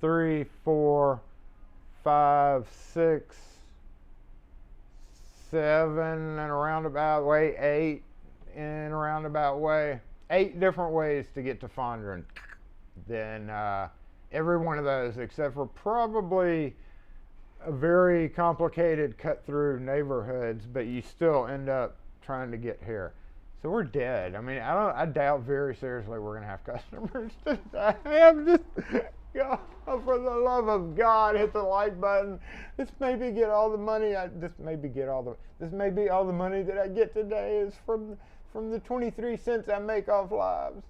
3, 4, 5, 6, 7 in a roundabout way, 8 in a roundabout way, 8 different ways to get to Fondren. Then every one of those, except for probably a very complicated cut through neighborhoods, but you still end up trying to get here. So we're dead. I mean, I doubt very seriously we're gonna have customers today. I'm just, God, for the love of God, hit the like button. This maybe get all the money. This may be all the money that I get today is from the 23 cents I make off lives.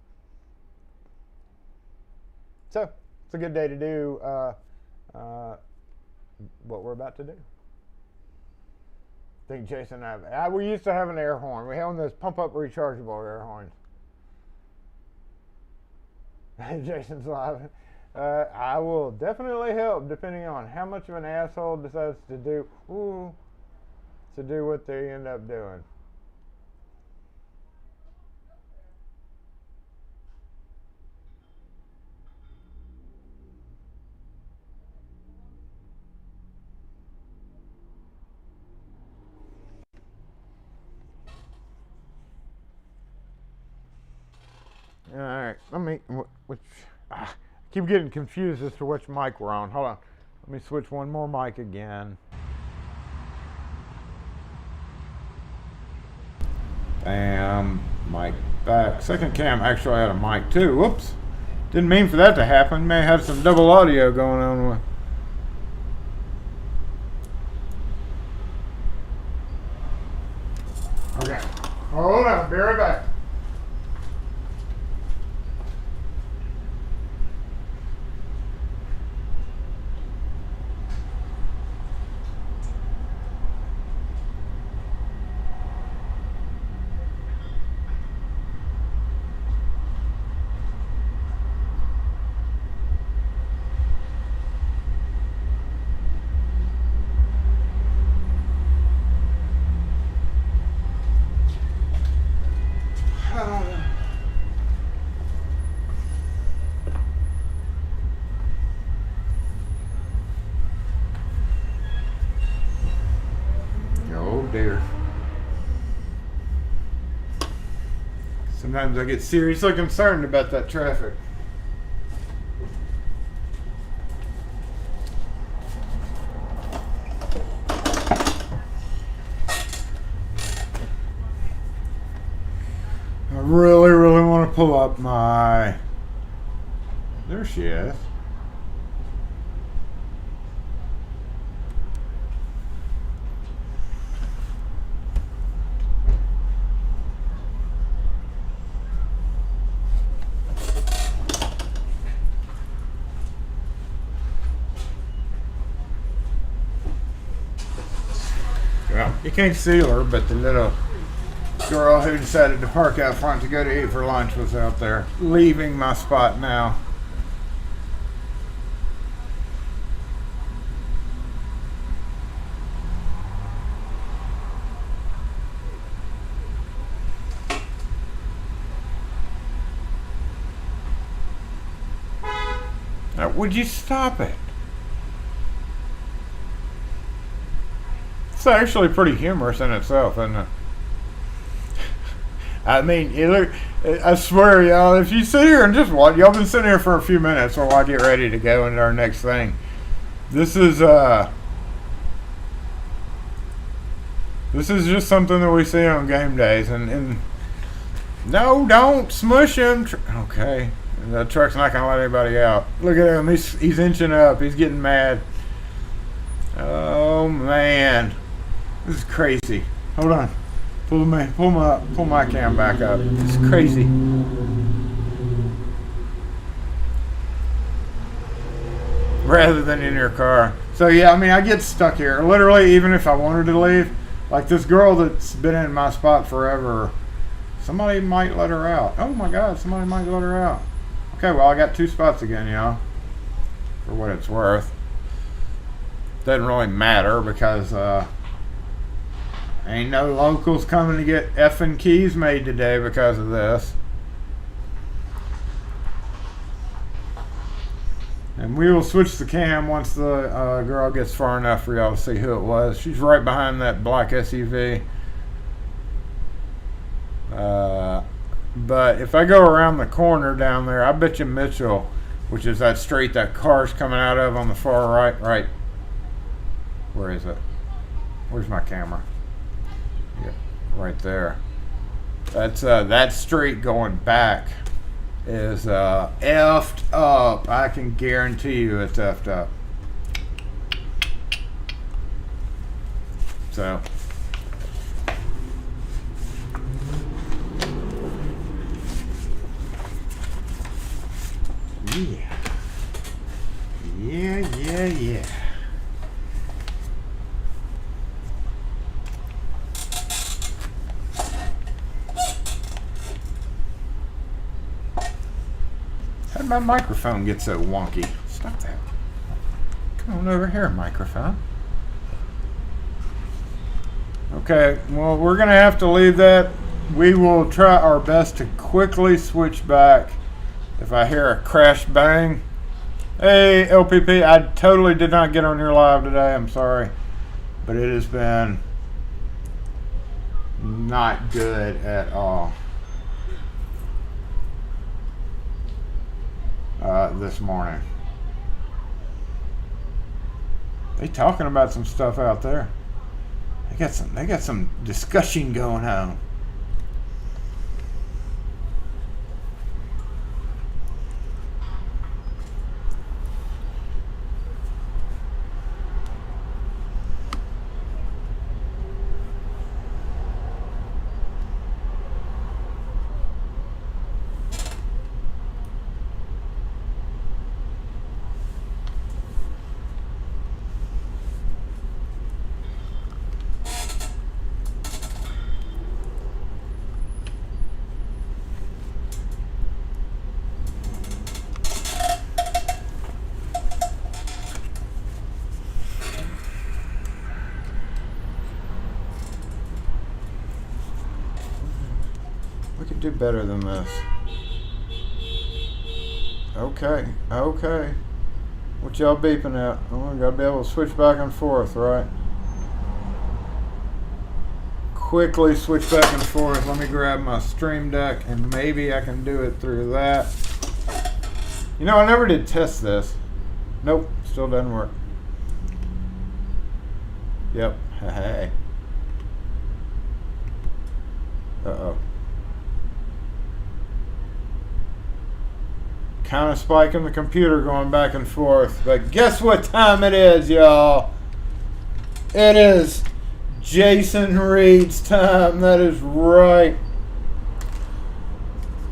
So it's a good day to do what we're about to do. I think Jason and we used to have an air horn. We had one of those pump up rechargeable air horns. Jason's live. I will definitely help, depending on how much of an asshole decides to do what they end up doing. All right, let me. I keep getting confused as to which mic we're on. Hold on, let me switch one more mic again. Bam, mic back. Second cam actually had a mic too. Whoops, didn't mean for that to happen. May have had some double audio going on with. Okay, hold on, be right back. Dear. Sometimes I get seriously concerned about that traffic. I really, really want to pull up my... There she is. You can't see her, but the little girl who decided to park out front to go to eat for lunch was out there, leaving my spot now. Now, would you stop it? It's actually pretty humorous in itself, isn't it? I mean, I swear, y'all, if you sit here and just watch, y'all been sitting here for a few minutes while I get ready to go into our next thing. This is just something that we see on game days, and no, don't smush him. Okay. The truck's not going to let anybody out. Look at him. He's inching up. He's getting mad. Oh, man. This is crazy. Hold on. Pull my cam back up. This is crazy. Rather than in your car. So, yeah, I mean, I get stuck here. Literally, even if I wanted to leave, like this girl that's been in my spot forever, somebody might let her out. Oh, my God. Somebody might let her out. Okay, well, I got 2 spots again, y'all, for what it's worth. Doesn't really matter because ain't no locals coming to get effing keys made today because of this. And we will switch the cam once the girl gets far enough for y'all to see who it was. She's right behind that black SUV. But if I go around the corner down there, I bet you Mitchell, which is that street that car's coming out of on the far right. Where is it? Where's my camera? Yeah, right there. That's that street going back is effed up. I can guarantee you it's effed up. So. Yeah. How did my microphone get so wonky? Stop that. Come on over here, microphone. Okay, well, we're going to have to leave that. We will try our best to quickly switch back if I hear a crash bang. Hey, LPP, I totally did not get on your live today. I'm sorry. But it has been not good at all this morning. They talking about some stuff out there. They got some discussion going on. We could do better than this. Okay. What y'all beeping at? Oh, we gotta be able to switch back and forth, right? Quickly switch back and forth. Let me grab my stream deck and maybe I can do it through that. You know, I never did test this. Nope, still doesn't work. Yep, hey. Uh-oh. Kind of spiking the computer going back and forth. But guess what time it is, y'all? It is Jason Reed's time. That is right.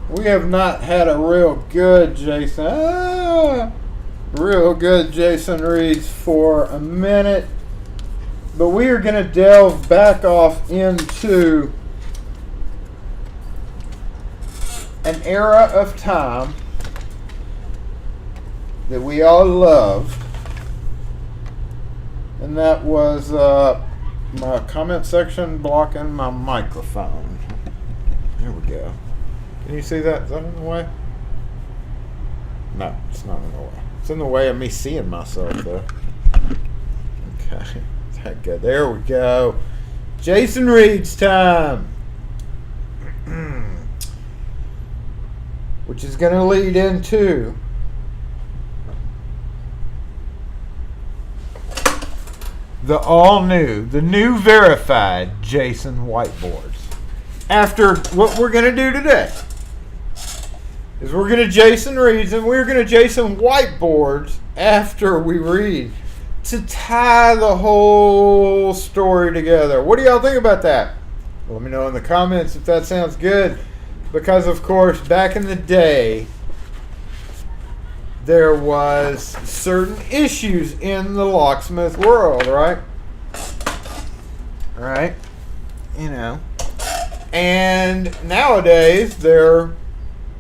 We have not had a real good Jason Reed's for a minute. But we are going to delve back off into an era of time that we all loved. And that was my comment section blocking my microphone. There we go. Can you see that? Is that in the way? No, it's not in the way. It's in the way of me seeing myself, though. Okay. That good. There we go. Jason Reed's time. Which is going to lead into the all-new, the new verified Jason whiteboards. After what we're going to do today is we're going to Jason Reads and we're going to Jason whiteboards after we read to tie the whole story together. What do y'all think about that? Let me know in the comments if that sounds good. Because, of course, back in the day, there was certain issues in the locksmith world, right? Right? You know. And nowadays, there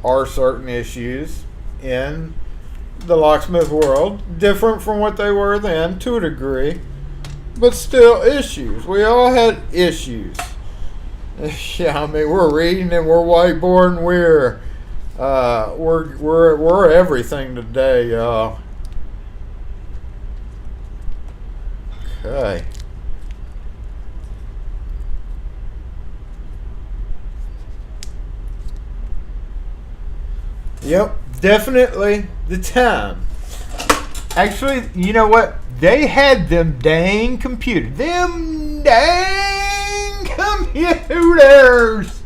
are certain issues in the locksmith world, different from what they were then to a degree, but still issues. We all had issues. Yeah, I mean, we're reading and we're whiteboarding. We're everything today, y'all. Okay. Yep, definitely the time. Actually, you know what? They had them dang computers. Them dang computers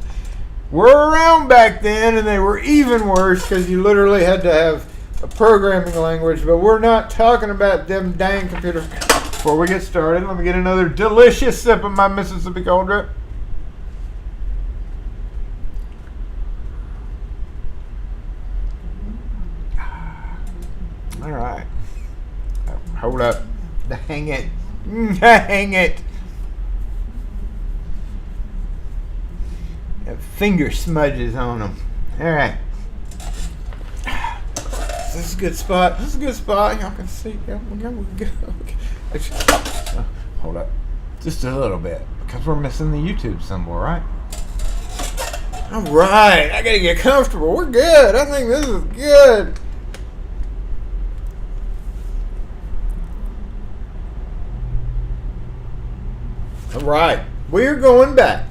were around back then, and they were even worse because you literally had to have a programming language. But we're not talking about them dang computers. Before we get started, let me get another delicious sip of my Mississippi Cold Drip. All right. Hold up. Dang it. Dang it. Got finger smudges on them. All right. This is a good spot. This is a good spot. Y'all can see. Here we go. Hold up. Just a little bit. Because we're missing the YouTube symbol, right? All right. I got to get comfortable. We're good. I think this is good. All right, we're going back.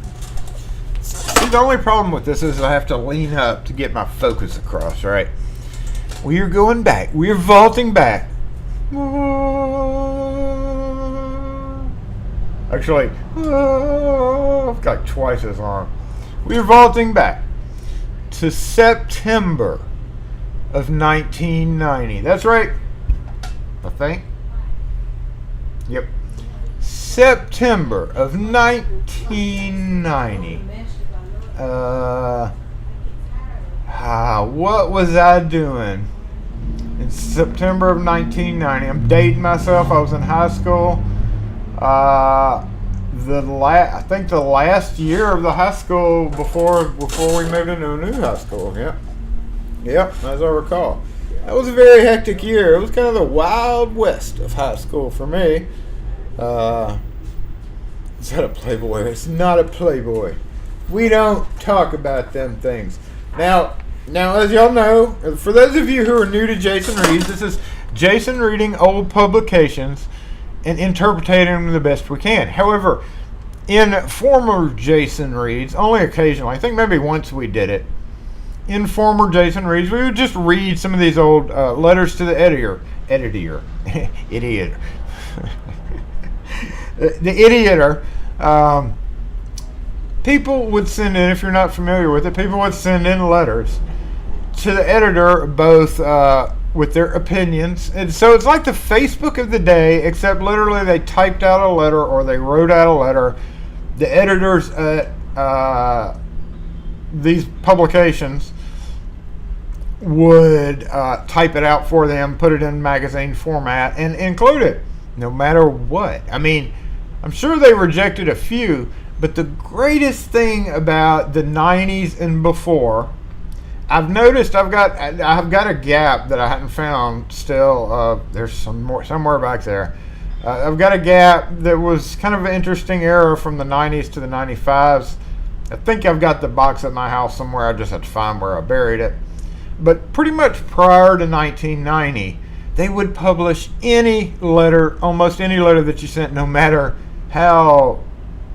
See, the only problem with this is I have to lean up to get my focus across, right? We are going back. We are vaulting back. Actually, I've got twice as long. We are vaulting back to September of 1990. That's right, I think. Yep. September of 1990. What was I doing in September of 1990? I'm dating myself. I was in high school. I think the last year of the high school before we moved into a new high school. Yep, as I recall. That was a very hectic year. It was kind of the wild west of high school for me. Is that a Playboy? It's not a Playboy. We don't talk about them things. Now, as y'all know, for those of you who are new to Jason Reads, this is Jason reading old publications and interpreting them the best we can. However, in former Jason Reads, only occasionally, I think maybe once we did it, in former Jason Reads, we would just read some of these old letters to the editor. The idioter. People would send in, if you're not familiar with it, people would send in letters to the editor, both with their opinions. And so it's like the Facebook of the day, except literally they typed out a letter or they wrote out a letter. The editors at these publications would type it out for them, put it in magazine format, and include it, no matter what. I mean, I'm sure they rejected a few, but the greatest thing about the 90s and before, I've noticed I've got a gap that I hadn't found still. There's some more somewhere back there. I've got a gap that was kind of an interesting era from the 90s to the 95s. I think I've got the box at my house somewhere. I just have to find where I buried it. But pretty much prior to 1990, they would publish any letter, almost any letter that you sent, no matter how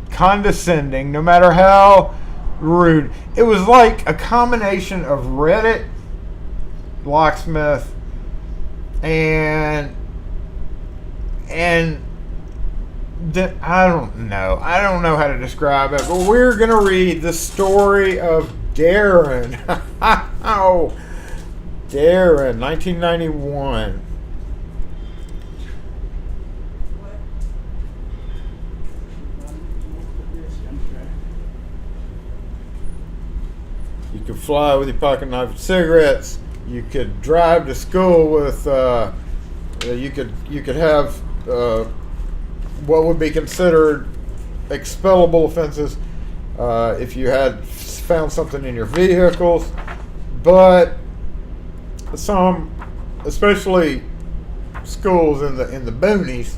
condescending, no matter how rude. It was like a combination of Reddit, Locksmith, and I don't know how to describe it, but we're gonna read the story of Darren. Oh, Darren, 1991. You could fly with your pocket knife and cigarettes. You could drive to school with. You could have what would be considered expellable offenses if you had found something in your vehicles, but some, especially schools in the boonies,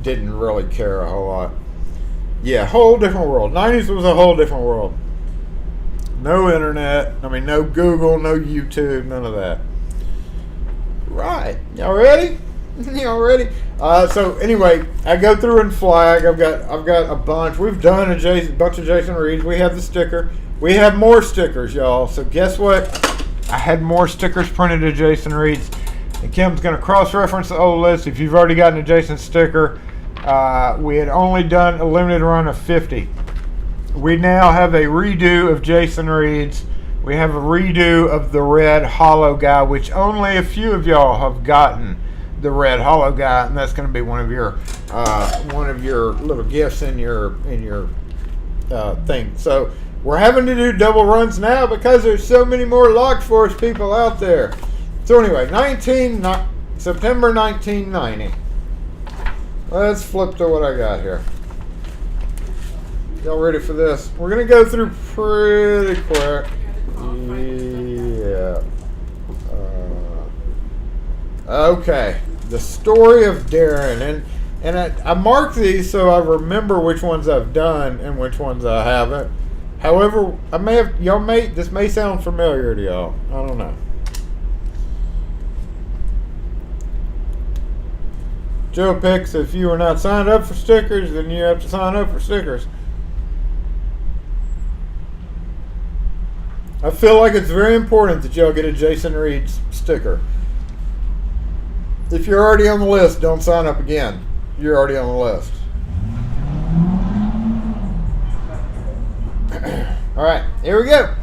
didn't really care a whole lot. Yeah, whole different world. 90s was a whole different world. No internet. I mean, no Google, no YouTube, none of that. Right. Y'all ready? Y'all ready? So anyway, I go through and flag. I've got a bunch. We've done a bunch of Jason Reeds. We have the sticker. We have more stickers, y'all. So guess what? I had more stickers printed of Jason Reeds. And Kim's going to cross-reference the old list. If you've already gotten a Jason sticker, we had only done a limited run of 50. We now have a redo of Jason Reeds. We have a redo of the red hollow guy, which only a few of y'all have gotten the red hollow guy, and that's going to be one of your little gifts in your thing. So we're having to do double runs now because there's so many more Locked Force people out there. So anyway, September 1990. Let's flip to what I got here. Y'all ready for this? We're going to go through pretty quick. Yeah. Okay. The story of Darren. And I marked these so I remember which ones I've done and which ones I haven't. However, this may sound familiar to y'all. I don't know. Joe picks, if you are not signed up for stickers, then you have to sign up for stickers. I feel like it's very important that y'all get a Jason Reed sticker. If you're already on the list, don't sign up again. You're already on the list. All right, here we go.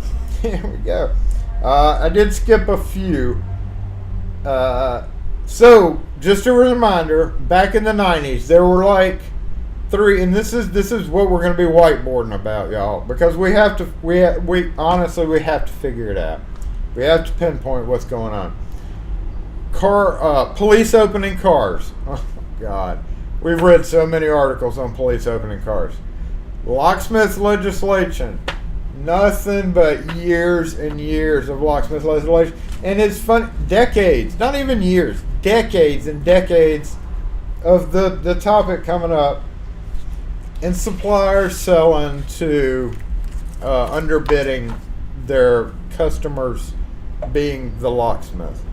Here we go. I did skip a few. So, just a reminder, back in the 90s, there were like 3, and this is what we're going to be whiteboarding about, y'all, because we honestly have to figure it out. We have to pinpoint what's going on. Police opening cars. Oh God, we've read so many articles on police opening cars. Locksmith legislation. Nothing but years and years of locksmith legislation, and it's fun. Decades, not even years, decades and decades of the topic coming up. And suppliers selling to underbidding their customers being the locksmith.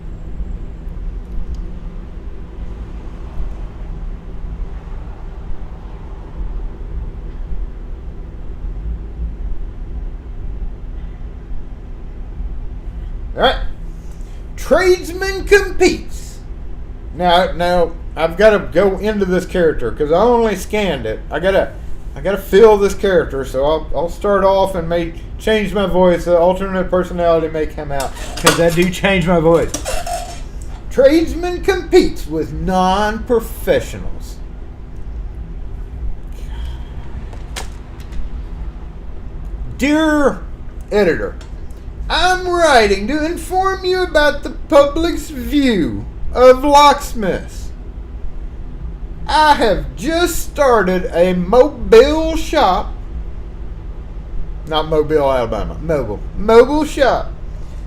All right. Tradesman competes. Now I've got to go into this character because I only scanned it. I gotta feel this character, so I'll start off and may change my voice. The alternate personality may come out because I do change my voice. Tradesman competes with non-professionals. Dear editor, I'm writing to inform you about the public's view of locksmiths. I have just started a mobile shop. Not Mobile, Alabama. Mobile shop.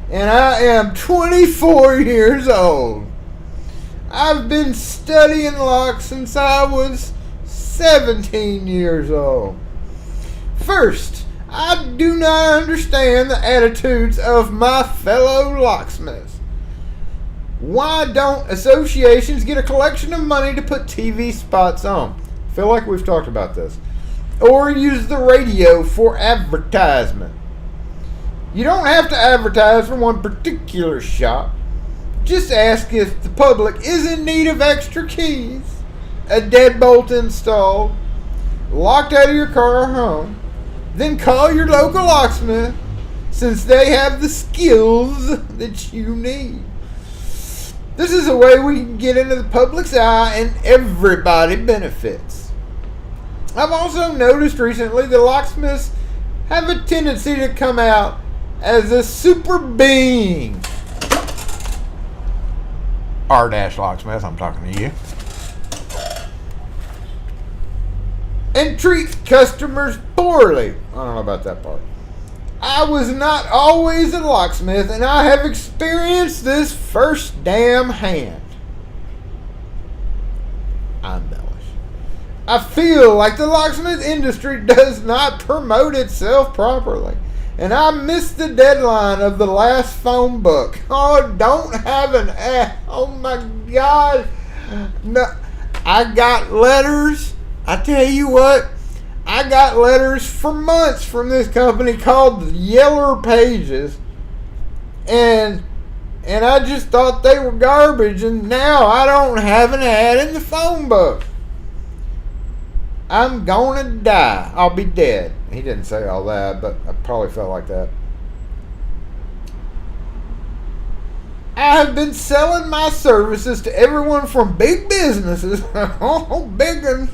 And I am 24 years old. I've been studying locks since I was 17 years old. First, I do not understand the attitudes of my fellow locksmiths. Why don't associations get a collection of money to put TV spots on? I feel like we've talked about this. Or use the radio for advertisement. You don't have to advertise for one particular shop. Just ask if the public is in need of extra keys, a deadbolt installed, locked out of your car or home. Then call your local locksmith, since they have the skills that you need. This is a way we can get into the public's eye and everybody benefits. I've also noticed recently that locksmiths have a tendency to come out as a super being. R-Locksmith, I'm talking to you. And treat customers poorly. I don't know about that part. I was not always a locksmith, and I have experienced this first damn hand. I embellish. I feel like the locksmith industry does not promote itself properly. And I missed the deadline of the last phone book. Oh, don't have an ad. Oh my God. No, I got letters. I tell you what, I got letters for months from this company called Yeller Pages. And I just thought they were garbage. And now I don't have an ad in the phone book. I'm gonna die. I'll be dead. He didn't say all that, but I probably felt like that. I have been selling my services to everyone from big businesses, big ones,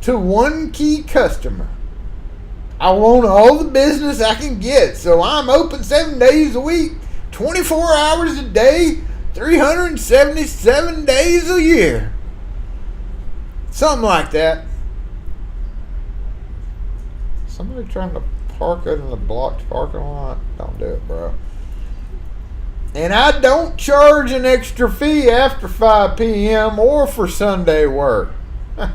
to one key customer. I want all the business I can get, so I'm open 7 days a week, 24 hours a day, 377 days a year. Something like that. Somebody trying to park it in the blocked parking lot? Don't do it, bro. And I don't charge an extra fee after 5 p.m. or for Sunday work. Yeah,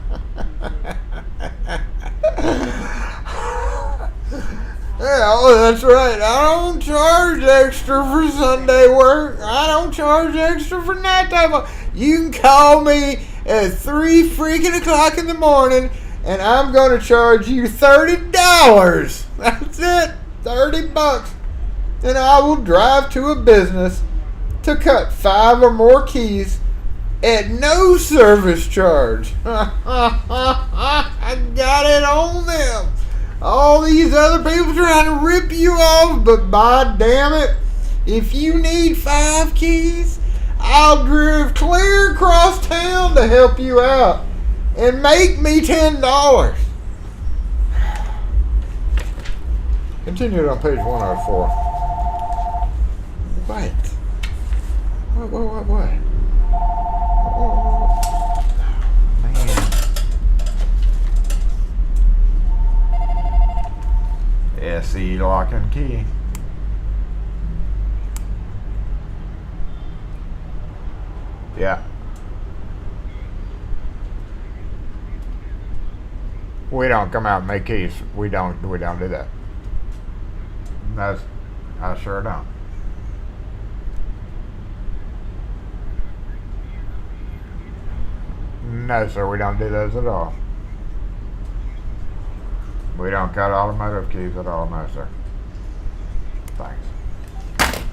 oh, that's right. I don't charge extra for Sunday work. I don't charge extra for nighttime work. You can call me at 3 freaking o'clock in the morning, and I'm going to charge you $30. That's it. $30. And I will drive to a business to cut 5 or more keys at no service charge. I got it on them. All these other people trying to rip you off, but by damn it, if you need 5 keys, I'll drive clear across town to help you out. And make me $10. Continued on page 104. What? What? Oh, man. SE lock and key. Yeah. We don't come out and make keys. We don't do that. I sure don't. No, sir, we don't do those at all. We don't cut automotive keys at all, no, sir. Thanks.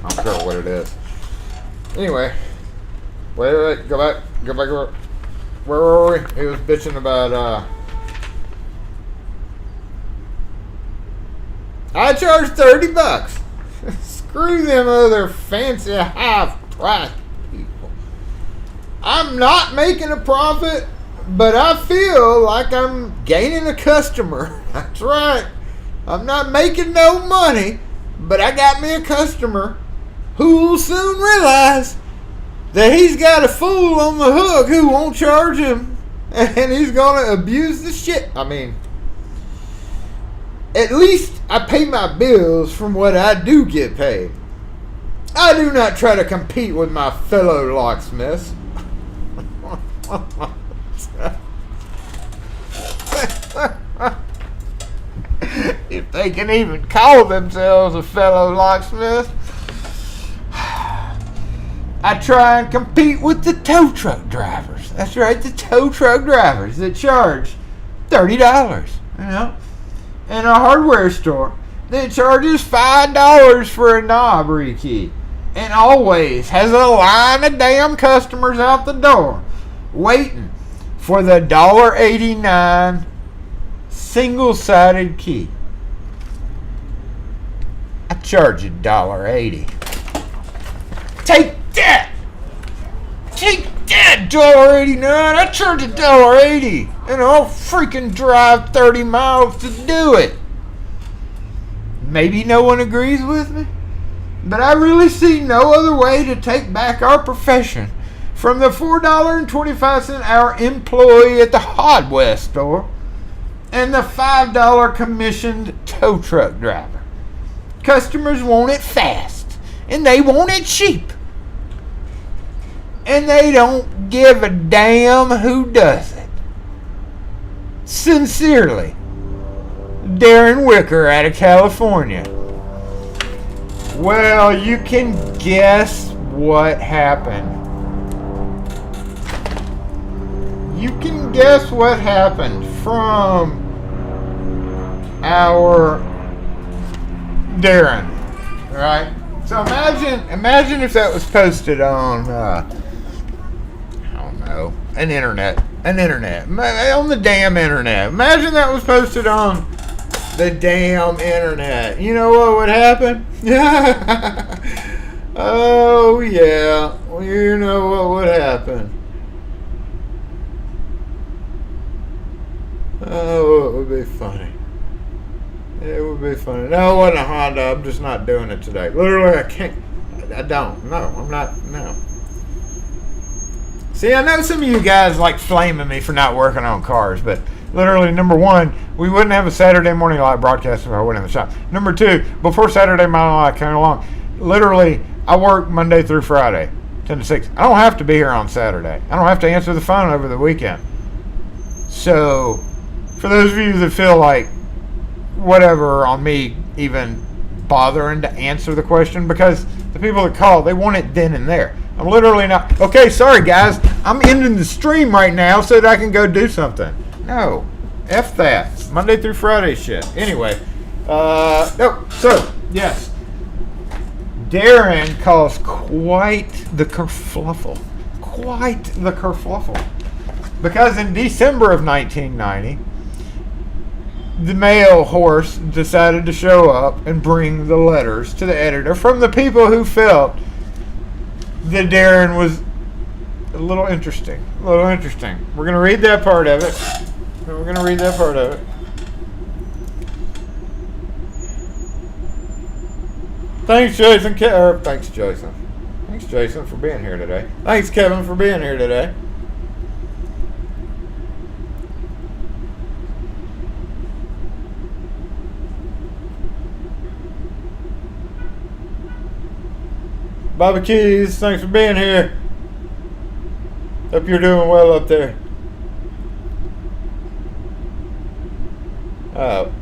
I'm sure what it is. Anyway, wait, go back. Where were we? He was bitching about, I charge $30. Screw them other fancy high price people. I'm not making a profit, but I feel like I'm gaining a customer. That's right. I'm not making no money, but I got me a customer who will soon realize that he's got a fool on the hook who won't charge him And he's going to abuse the shit. I mean, at least I pay my bills from what I do get paid. I do not try to compete with my fellow locksmiths. If they can even call themselves a fellow locksmith. I try and compete with the tow truck drivers. That's right, the tow truck drivers that charge $30, you know. In a hardware store that charges $5 for a knob rekey and always has a line of damn customers out the door waiting for the $1.89 single-sided key. I charge $1.80. Take that! Take that, $1.89! I charge $1.80, and I'll freaking drive 30 miles to do it. Maybe no one agrees with me, but I really see no other way to take back our profession from the $4.25 an hour employee at the hardware store and the $5 commissioned tow truck driver. Customers want it fast, and they want it cheap. And they don't give a damn who does it. Sincerely, Darren Wicker out of California. Well, you can guess what happened. You can guess what happened from our Darren, right? So imagine if that was posted on, an internet, on the damn internet. Imagine that was posted on the damn internet. You know what would happen? Oh yeah, well, you know what would happen. Oh, it would be funny. It would be funny. No, it wasn't a Honda. I'm just not doing it today. Literally, I can't. I don't. No, I'm not. No. See, I know some of you guys like flaming me for not working on cars, but literally, number one, we wouldn't have a Saturday morning live broadcast if I went in the shop. Number two, before Saturday morning live came along, literally, I work Monday through Friday, 10 to 6. I don't have to be here on Saturday. I don't have to answer the phone over the weekend. So, for those of you that feel like whatever on me even bothering to answer the question, because the people that call, they want it then and there. I'm literally not, okay, sorry guys, I'm ending the stream right now so that I can go do something. No, F that. Monday through Friday shit. Anyway, so, yes. Darren caused quite the kerfluffle. Quite the kerfluffle. Because in December of 1990, the mail horse decided to show up and bring the letters to the editor from the people who felt that Darren was a little interesting. We're going to read that part of it. Thanks, Jason. Thanks, Jason. Thanks, Jason, for being here today. Thanks, Kevin, for being here today. Bobby Keys, thanks for being here. Hope you're doing well up there.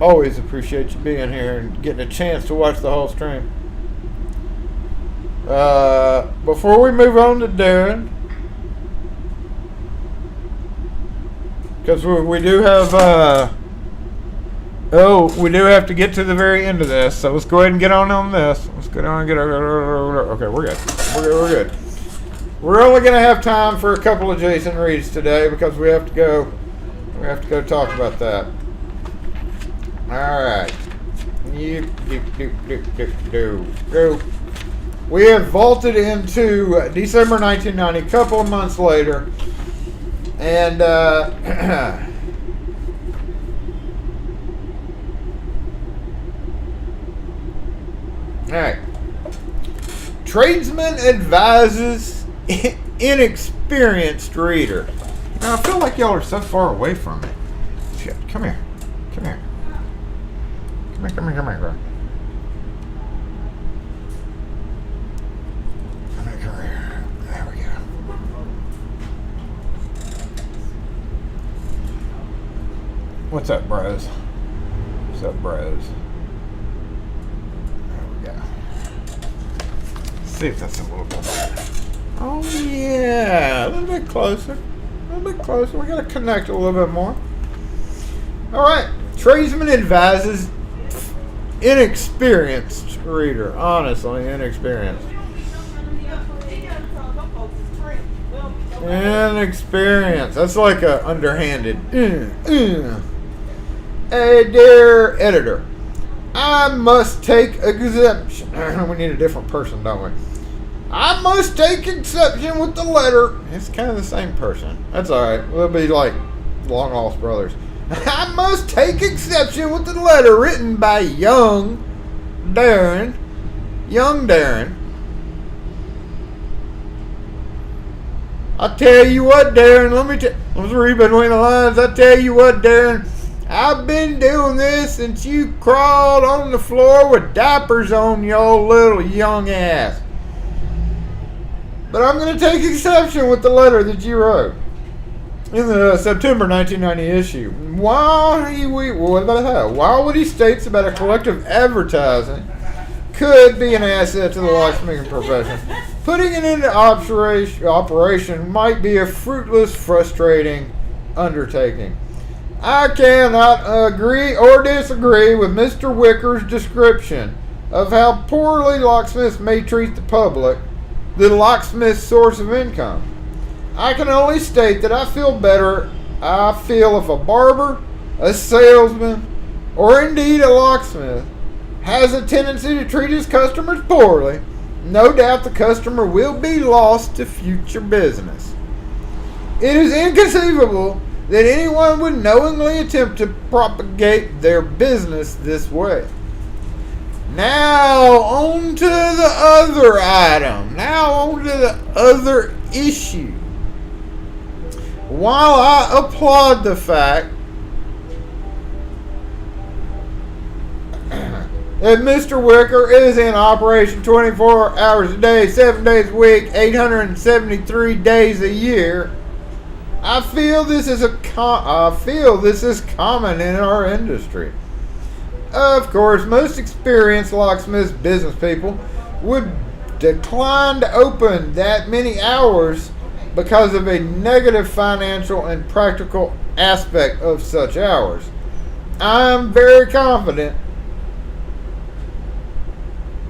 Always appreciate you being here and getting a chance to watch the whole stream. Before we move on to Darren, because we do have we do have to get to the very end of this, so let's go ahead and get on this. Let's get on and get okay, we're good. We're good. We're only going to have time for a couple of Jason reads today because we have to go talk about that. All right. We have vaulted into December 1990, a couple of months later, and all right. Tradesman advises inexperienced reader. Now, I feel like y'all are so far away from me. Shit, come here. Come here. Come here, girl. Come here. There we go. What's up, bros? What's up, bros? There we go. See if that's a little bit better. Oh, yeah. A little bit closer. A little bit closer. We got to connect a little bit more. All right. Tradesman advises inexperienced reader. Honestly, inexperienced. Inexperienced. That's like a underhanded. Hey, dear editor, I must take exception. We need a different person, don't we? I must take exception with the letter. It's kind of the same person. That's all right. We'll be like long lost brothers. I must take exception with the letter written by young Darren. I tell you what, Darren. Let's read between the lines. I tell you what, Darren. I've been doing this since you crawled on the floor with diapers on your little young ass. But I'm going to take exception with the letter that you wrote in the September 1990 issue. While what he states about a collective advertising could be an asset to the locksmithing profession, putting it into operation might be a fruitless, frustrating undertaking. I cannot agree or disagree with Mr. Wicker's description of how poorly locksmiths may treat the public, the locksmith's source of income. I can only state that I feel if a barber, a salesman, or indeed a locksmith has a tendency to treat his customers poorly, no doubt the customer will be lost to future business. It is inconceivable that anyone would knowingly attempt to propagate their business this way. Now, on to the other item. Now, on to the other issue. While I applaud the fact that Mr. Wicker is in operation 24 hours a day, 7 days a week, 873 days a year, I feel this is common in our industry. Of course, most experienced locksmiths business people would decline to open that many hours because of a negative financial and practical aspect of such hours. I'm very confident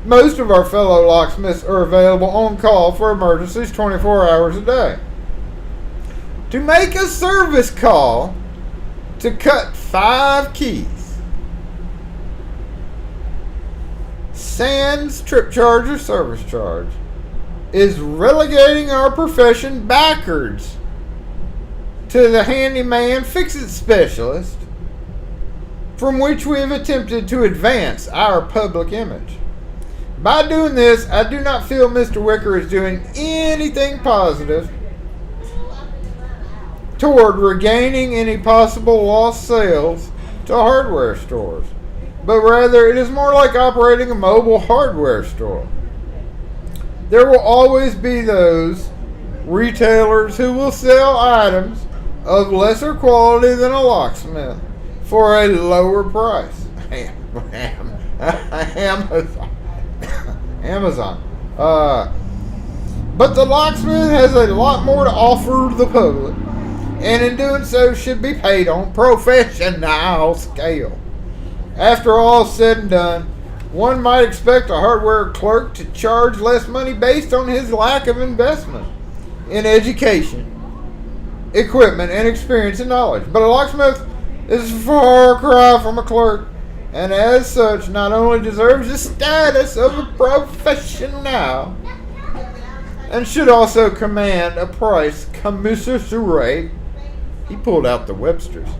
most of our fellow locksmiths are available on call for emergencies 24 hours a day. To make a service call to cut 5 keys, sans trip charge or service charge, is relegating our profession backwards to the handyman fix-it specialist from which we have attempted to advance our public image. By doing this, I do not feel Mr. Wicker is doing anything positive toward regaining any possible lost sales to hardware stores, but rather it is more like operating a mobile hardware store. There will always be those retailers who will sell items of lesser quality than a locksmith for a lower price. Amazon. But the locksmith has a lot more to offer the public, and in doing so should be paid on professional scale. After all said and done, one might expect a hardware clerk to charge less money based on his lack of investment in education, equipment, and experience and knowledge. But a locksmith is a far cry from a clerk, and as such not only deserves the status of a professional, and should also command a price commensurate, he pulled out the Webster's,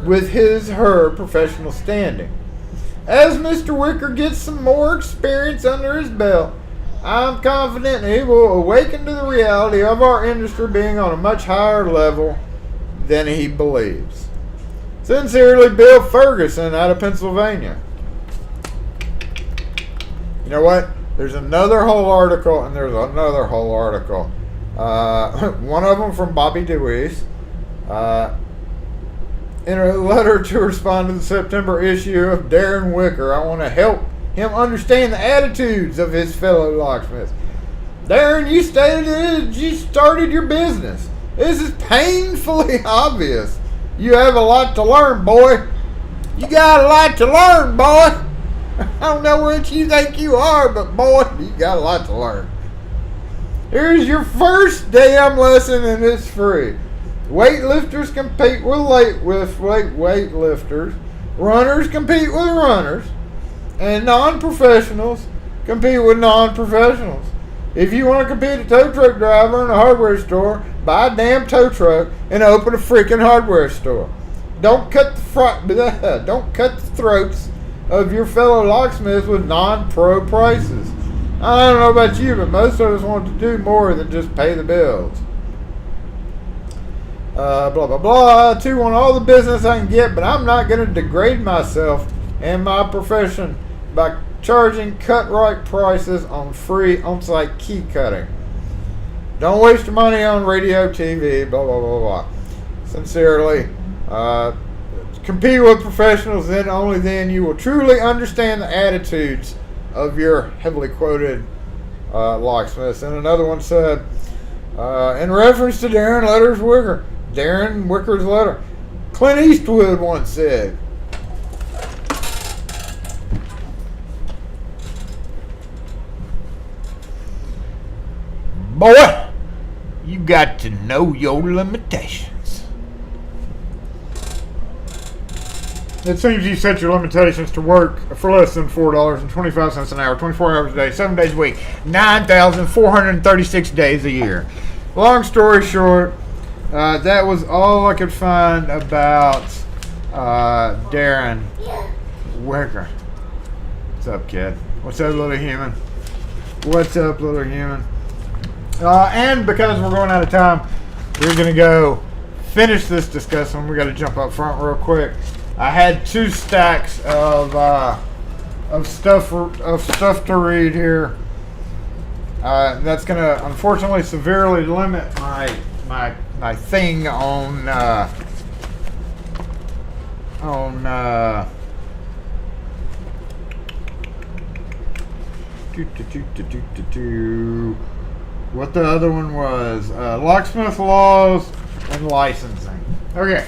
with her professional standing. As Mr. Wicker gets some more experience under his belt, I'm confident he will awaken to the reality of our industry being on a much higher level than he believes. Sincerely, Bill Ferguson out of Pennsylvania. You know what? There's another whole article, and there's another whole article. One of them from Bobby DeWeese. In a letter to respond to the September issue of Darren Wicker, I want to help him understand the attitudes of his fellow locksmiths. Darren, you stated you started your business. This is painfully obvious. You have a lot to learn, boy. You got a lot to learn, boy. I don't know what you think you are, but boy, you got a lot to learn. Here's your first damn lesson, and it's free. Weightlifters compete with weightlifters. Runners compete with runners. And non-professionals compete with non-professionals. If you want to compete a tow truck driver in a hardware store, buy a damn tow truck and open a freaking hardware store. Don't cut the throats of your fellow locksmiths with non-pro prices. I don't know about you, but most of us want to do more than just pay the bills. Blah, blah, blah. 2 want all the business I can get, but I'm not going to degrade myself and my profession by charging cut-right prices on free on-site key cutting. Don't waste your money on radio, TV, blah, blah, blah, blah. Sincerely, compete with professionals, then only then you will truly understand the attitudes of your heavily quoted locksmiths. And another one said, in reference to Darren Wicker's letter, Clint Eastwood once said, boy, you got to know your limitations. It seems you set your limitations to work for less than $4.25 an hour, 24 hours a day, 7 days a week, 9,436 days a year. Long story short, that was all I could find about Darren Wicker. What's up, kid? What's up, little human? What's up, little human? And because we're going out of time, we're going to go finish this discussion. We got to jump up front real quick. I had 2 stacks of stuff to read here. That's going to unfortunately severely limit my thing on what the other one was, locksmith laws and licensing. Okay,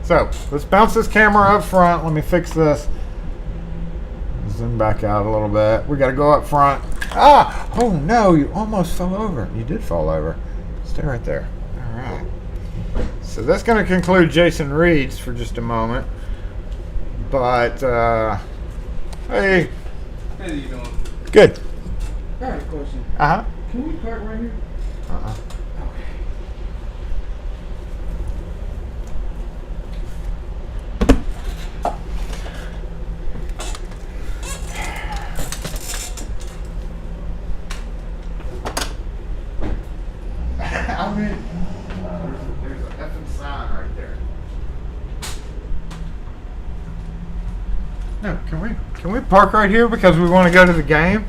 so let's bounce this camera up front. Let me fix this. Zoom back out a little bit. We got to go up front. Oh no, you almost fell over. You did fall over. Stay right there. All right. So that's going to conclude Jason Reed's for just a moment. But hey. How you doing? Good. I got a question. Uh-huh. Can we park right here? Uh-uh. Okay. I mean, there's an effing sign right there. No, can we park right here because we want to go to the game?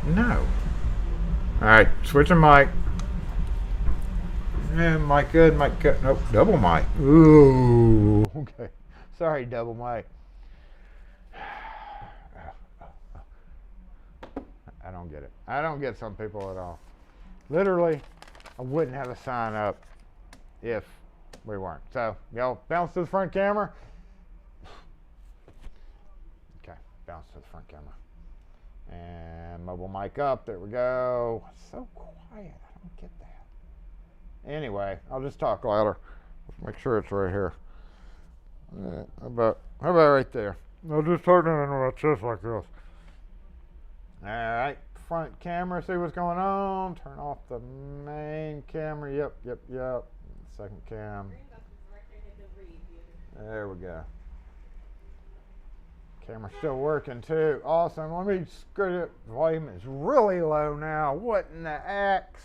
No. Alright, switching mic. Yeah, mic good, mic good. Nope, double mic. Ooh, okay. Sorry, double mic. I don't get it. I don't get some people at all. Literally, I wouldn't have a sign up if we weren't. So, y'all bounce to the front camera. Okay, bounce to the front camera. And mobile mic up. There we go. So quiet. I don't get that. Anyway, I'll just talk louder. Make sure it's right here. How about right there? I'll just turn it into my chest like this. All right. Front camera. See what's going on. Turn off the main camera. Yep. Second cam. There we go. Camera's still working too. Awesome. Let me screw it. Volume is really low now. What in the X?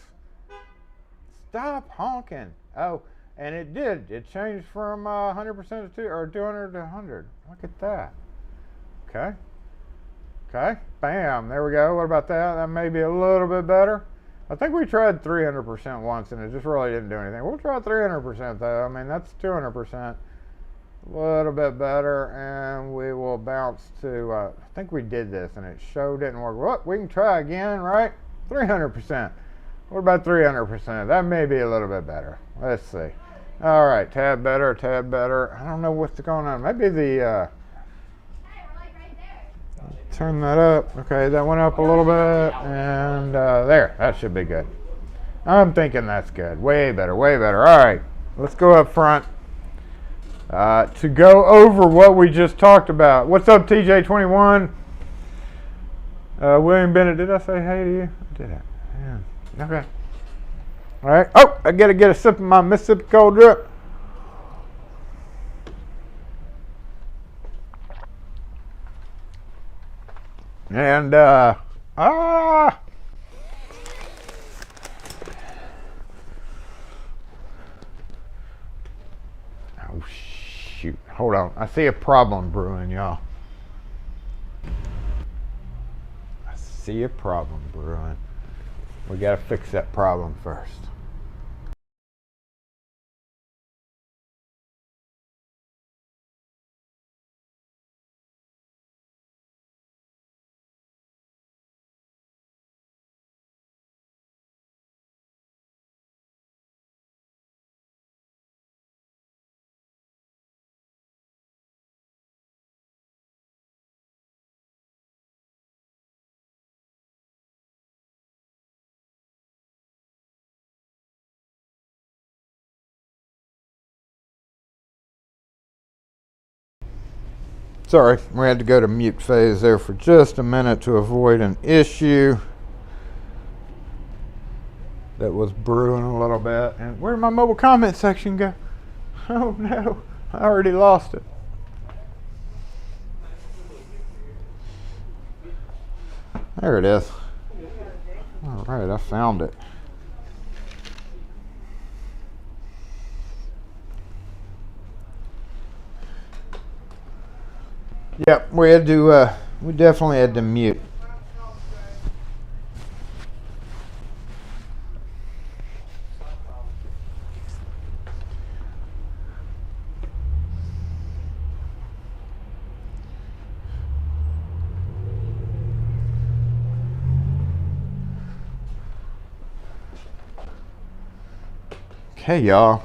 stop honking. Oh, and it did. It changed from 100% to 200 to 100. Look at that. Okay. Okay. Bam. There we go. What about that? That may be a little bit better. I think we tried 300% once, and it just really didn't do anything. We'll try 300% though. I mean, that's 200%. A little bit better, and we will bounce to, I think we did this, and it sure didn't work. Well, we can try again, right? 300%. What about 300%? That may be a little bit better. Let's see. All right, tad better, tad better. I don't know what's going on. Maybe the, turn that up. Okay, that went up a little bit, and there, that should be good. I'm thinking that's good. Way better, way better. All right, let's go up front to go over what we just talked about. What's up, TJ21? William Bennett, did I say hey to you? I did. Yeah. Okay. All right. Oh, I got to get a sip of my Mississippi cold drip. And, oh, shoot. Hold on. I see a problem brewing, y'all. I see a problem brewing. We got to fix that problem first. Sorry, we had to go to mute phase there for just a minute to avoid an issue that was brewing a little bit. And where did my mobile comment section go? Oh no, I already lost it. There it is. All right, I found it. Yep, we had to. We definitely had to mute. Okay, y'all.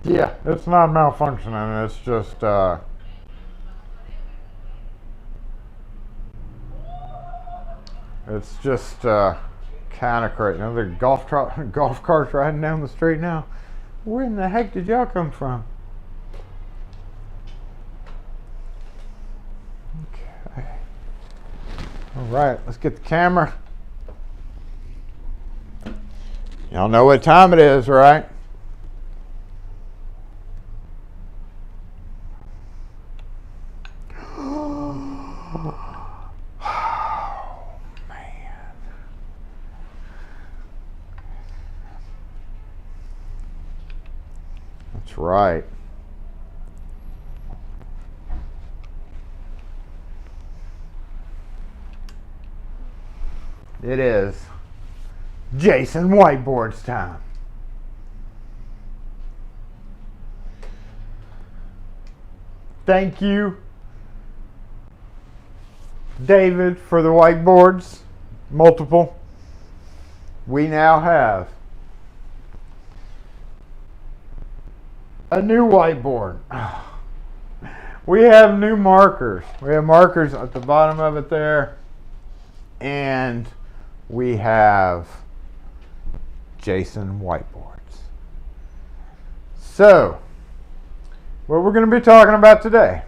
Yeah, it's not malfunctioning. It's just kind of crazy. You know, there are golf carts riding down the street now. Where in the heck did y'all come from? Okay. All right, let's get the camera. Y'all know what time it is, right? Right. It is Jason Whiteboards time. Thank you, David, for the whiteboards. Multiple. We now have a new whiteboard. We have new markers. We have markers at the bottom of it there. And we have Jason whiteboards. So, what we're going to be talking about today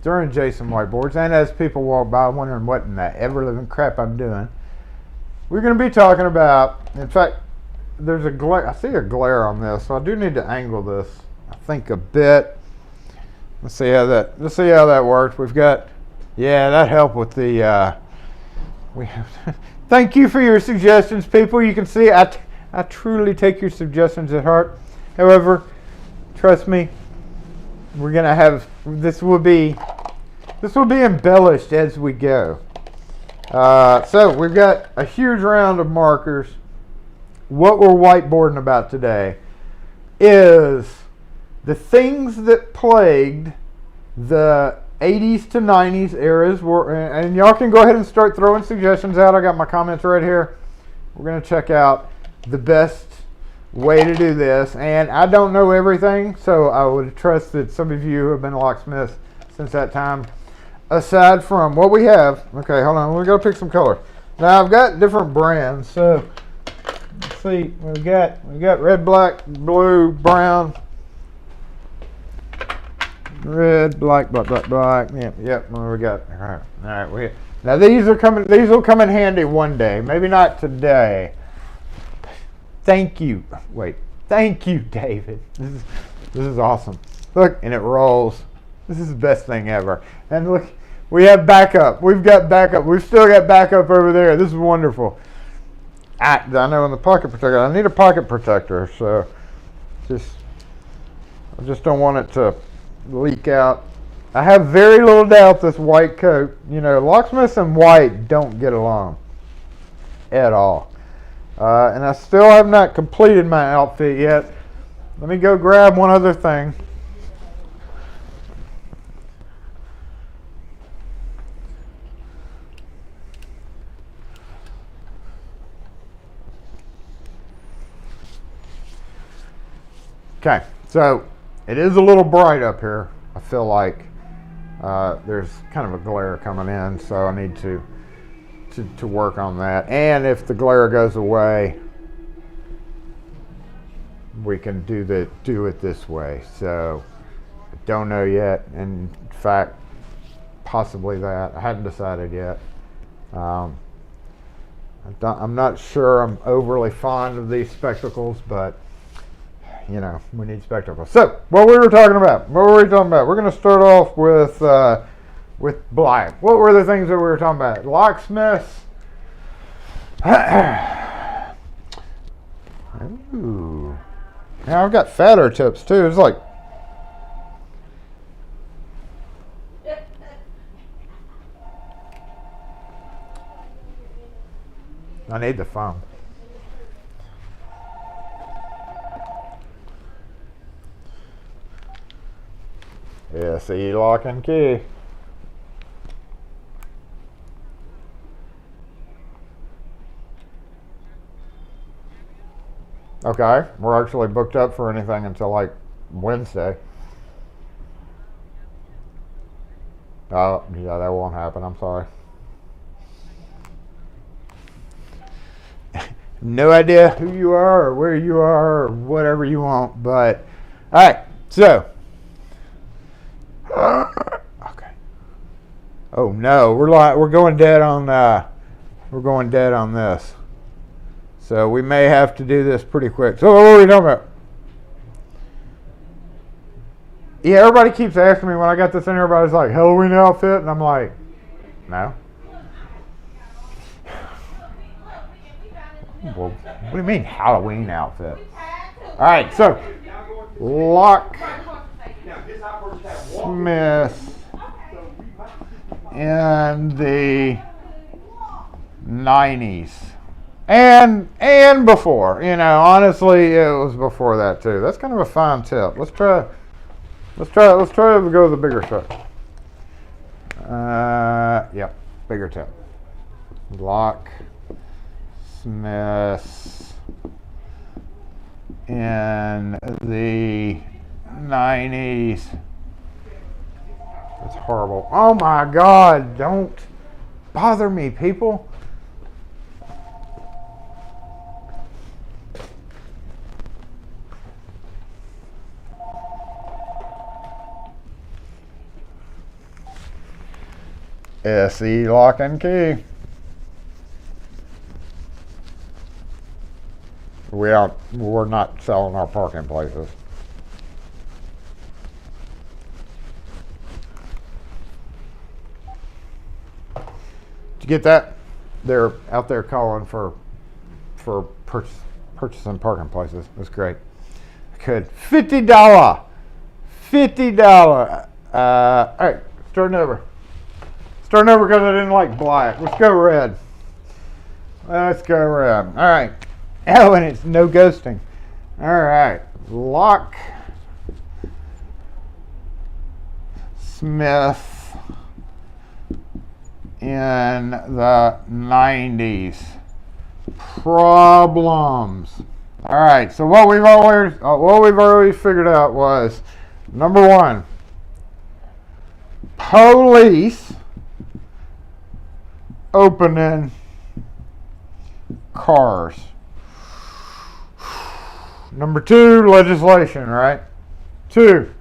during Jason whiteboards, and as people walk by wondering what in the ever-living crap I'm doing, we're going to be talking about, in fact, there's a glare. I see a glare on this, so I do need to angle this, I think, a bit. Let's see how that works. We've got Yeah, that helped with the. Thank you for your suggestions, people. You can see I truly take your suggestions at heart. However, trust me, we're gonna have this will be embellished as we go. So we've got a huge round of markers. What we're whiteboarding about today is the things that plagued the 80s to 90s eras. And y'all can go ahead and start throwing suggestions out. I got my comments right here. We're going to check out the best way to do this. And I don't know everything, so I would trust that some of you have been locksmiths since that time. Aside from what we have, okay, hold on, we got to pick some color. Now I've got different brands, so let's see. We've got red, black, blue, brown, red, black, black, black, black. Yep. What we got? All right. Now these will come in handy one day. Maybe not today. Thank you. Thank you, David. This is awesome. Look, and it rolls. This is the best thing ever. And look, we have backup. We've got backup. We've still got backup over there. This is wonderful. I know in the pocket protector, I need a pocket protector, so I just don't want it to leak out. I have very little doubt this white coat, locksmiths and white don't get along at all. And I still have not completed my outfit yet. Let me go grab one other thing. Okay, so it is a little bright up here. I feel like there's kind of a glare coming in, so I need to work on that. And if the glare goes away, we can do it this way. So I don't know yet. In fact, possibly that. I haven't decided yet. I'm not sure I'm overly fond of these spectacles, but we need spectacles. So, what were we talking about? We're going to start off with black. What were the things that we were talking about? Locksmiths. Ooh. Now I've got fatter tips too. It's like I need the foam. S3E lock and key. Okay, we're actually booked up for anything until like Wednesday. Oh, yeah, that won't happen. I'm sorry. No idea who you are or where you are or whatever you want, but all right, so. Okay. Oh no, we're going dead on this. So we may have to do this pretty quick. So what are we talking about? Yeah, everybody keeps asking me when I got this in here, everybody's like, Halloween outfit? And I'm like, no. Well, what do you mean Halloween outfit? All right, so Locksmith in the 90s. And before, honestly, it was before that too. That's kind of a fine tip. Let's try to go with the bigger tip. Yep, bigger tip. Locksmith in the 90s. It's horrible. Oh my God, don't bother me, people. S3E lock and key. We're not selling our parking places. you get that? They're out there calling for purchasing parking places. That's great. I could. $50. $50. All right, starting over. Starting over because I didn't like black. Let's go red. Let's go red. All right. Oh, and it's no ghosting. All right. Locksmith in the 90s. Problems. All right. So what we've already figured out was number one, police opening cars. Number two, legislation, right? Two,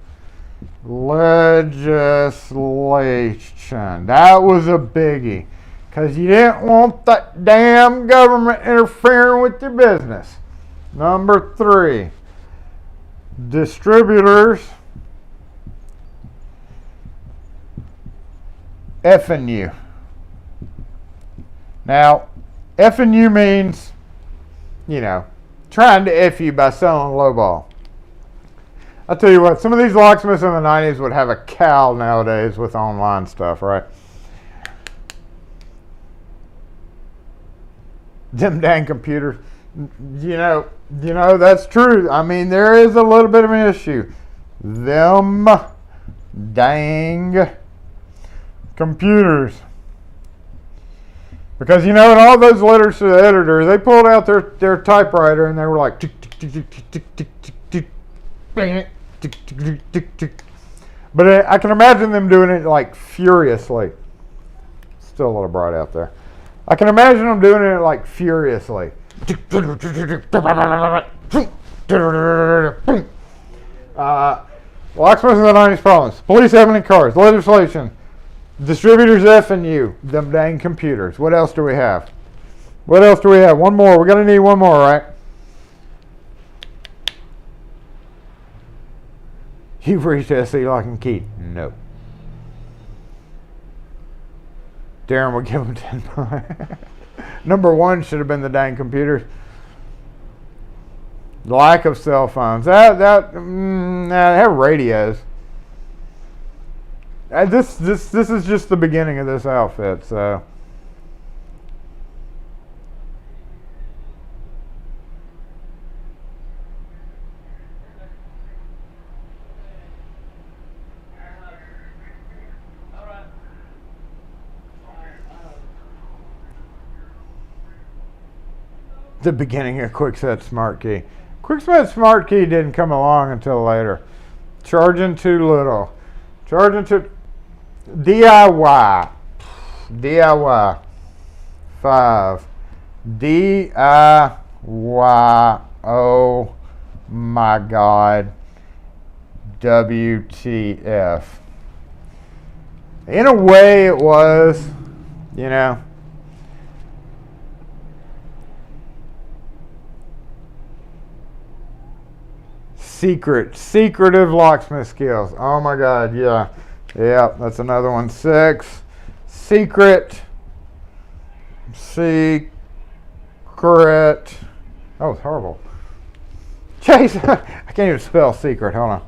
legislation. That was a biggie because you didn't want that damn government interfering with your business. Number three, distributors effing you. Now, effing you means, trying to F you by selling lowball. I'll tell you what, some of these locksmiths in the 90s would have a cow nowadays with online stuff, right? Them dang computers. That's true. I mean, there is a little bit of an issue. Them dang computers. Because in all those letters to the editor, they pulled out their typewriter and they were like tick tick tick tick tick tick tick tick tick tick tick tick tick. But I can imagine them doing it like furiously. Still a little bright out there. I can imagine them doing it like furiously. Locksmith in the 90s problems. Police having in cars. Legislation. Distributors effing you. Them dang computers. What else do we have? One more. We're going to need one more, right? You've reached SC Lock and Key. No. Darren will give him 10 points. Number one should have been the dang computers. Lack of cell phones. They have radios. This is just the beginning of this outfit, so. The beginning of Quickset Smart Key. Quickset Smart Key didn't come along until later. Charging too little. DIY. 5. DIY. Oh my God. WTF. In a way it was, secretive locksmith skills. Oh my God, yeah, that's another one. 6, secret. Oh, it's horrible. Chase, I can't even spell secret. Hold on.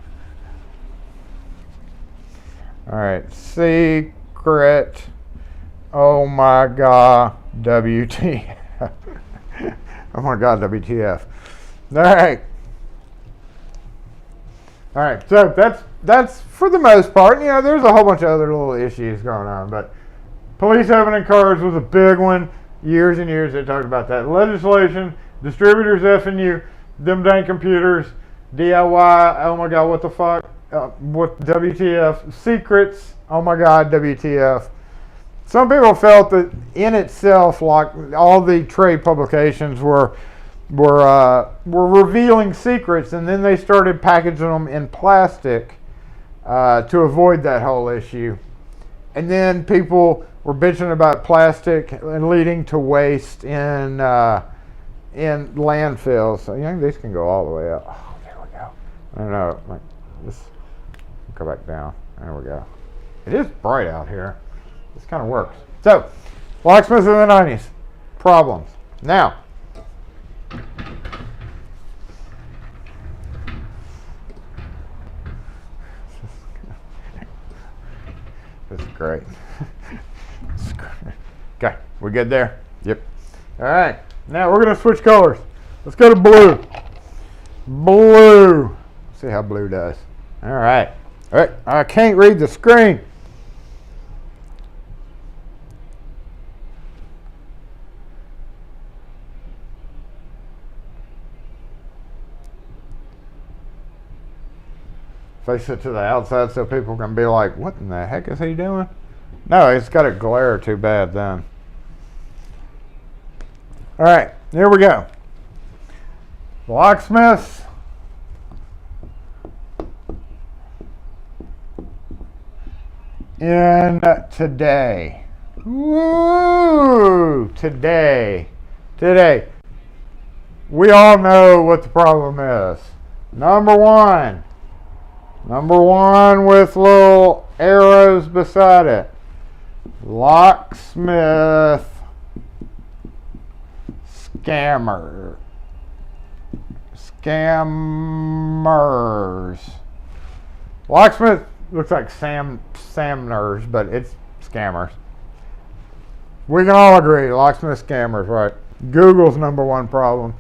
All right, secret. Oh my God, WTF. Oh my God, WTF. All right, so that's for the most part. There's a whole bunch of other little issues going on, but police opening cars was a big one. Years and years they talked about that. Legislation, distributors effing you, them dang computers, DIY. Oh my God, what the fuck? What WTF? Secrets. Oh my God, WTF. Some people felt that in itself, like all the trade publications were revealing secrets, and then they started packaging them in plastic to avoid that whole issue. And then people were bitching about plastic and leading to waste in landfills. So these can go all the way up. Oh, there we go. I don't know. Like this. Go back down. There we go. It is bright out here. This kind of works. So Locksmith in the 90s. Problems. Now, this is great. Okay, we good there? Yep. All right, now we're going to switch colors. Let's go to blue. Blue. See how blue does. All right. All right, I can't read the screen. Face it to the outside so people can be like, what in the heck is he doing? No, it's got to glare too bad then. All right, here we go. Locksmiths. In today. Woo! Today. We all know what the problem is. Number one with little arrows beside it. Locksmith scammers. Locksmith looks like Samners, but it's scammers. We can all agree, locksmith scammers, right? Google's number one problem.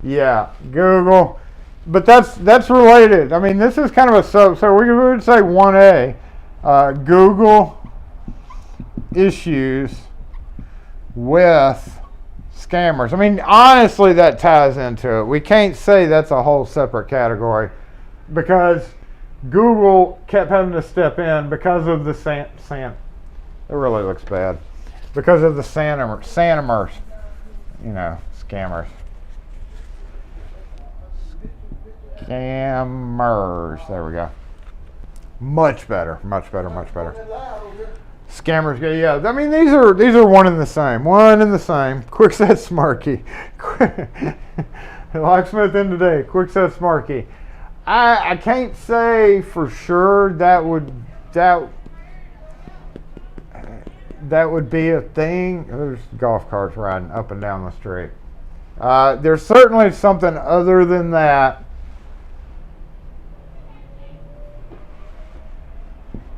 Yeah, Google. But that's related. I mean, this is kind of a sub. So we would say 1A. Google issues with scammers. I mean, honestly, that ties into it. We can't say that's a whole separate category because Google kept having to step in because of the it really looks bad. Because of the Santamers, you know, scammers. Scammers. There we go. Much better. Scammers. Yeah. I mean, these are one and the same. Quickset Smarky. Locksmith in today. Quickset Smarky. I can't say for sure that would be a thing. There's golf carts riding up and down the street. There's certainly something other than that.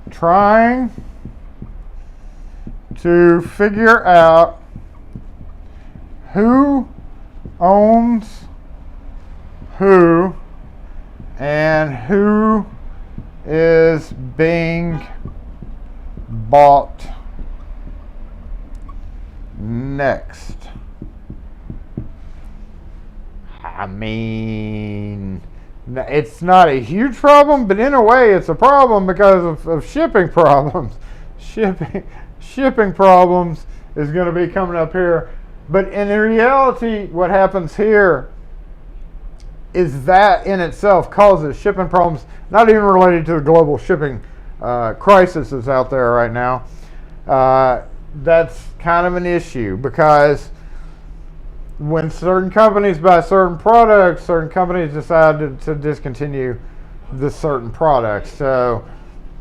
Trying to figure out who owns who and who is being bought next. I mean, it's not a huge problem, but in a way it's a problem because of shipping problems. Shipping problems is going to be coming up here. But in reality, what happens here is that in itself causes shipping problems, not even related to the global shipping crisis that's out there right now. That's kind of an issue because when certain companies buy certain products, certain companies decide to discontinue the certain products. So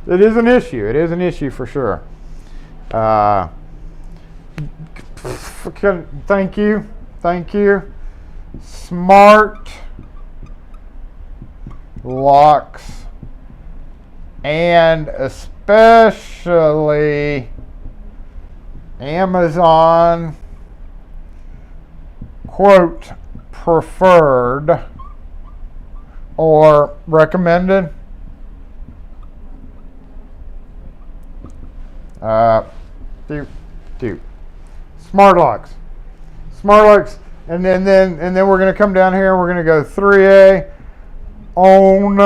it is an issue. It is an issue for sure. Thank you. Smart locks, and especially Amazon quote preferred or recommended. Smart locks, and then we're going to come down here and we're going to go 3A. Own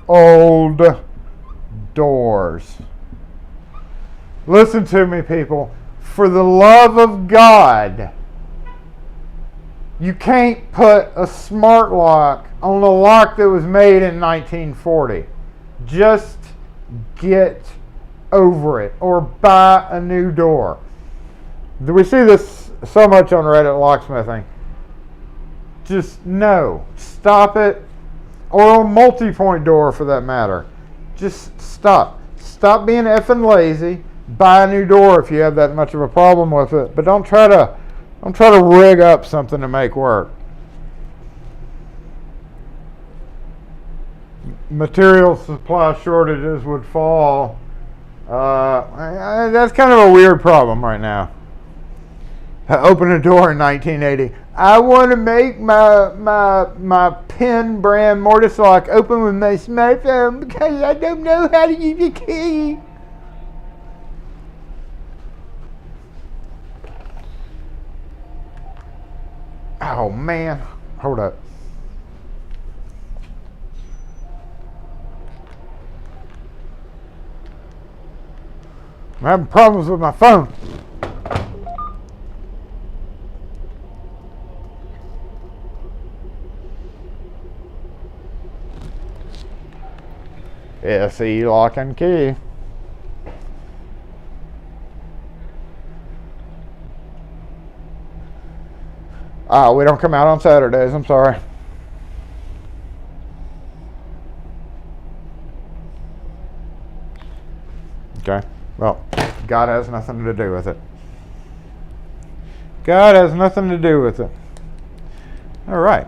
old doors. Listen to me, people. For the love of God, you can't put a smart lock on a lock that was made in 1940. Just get over it or buy a new door. We see this so much on Reddit locksmithing. Just no. Stop it. Or a multi-point door for that matter. Just stop. Stop being effing lazy. buy a new door if you have that much of a problem with it. But don't try to rig up something to make work. Material supply shortages would fall. That's kind of a weird problem right now. I opened a door in 1980. I want to make my pen brand mortise lock open with my smartphone because I don't know how to use a key. Oh man, hold up. I'm having problems with my phone. S3E lock and key. We don't come out on Saturdays, I'm sorry. Okay, well, God has nothing to do with it. God has nothing to do with it. All right.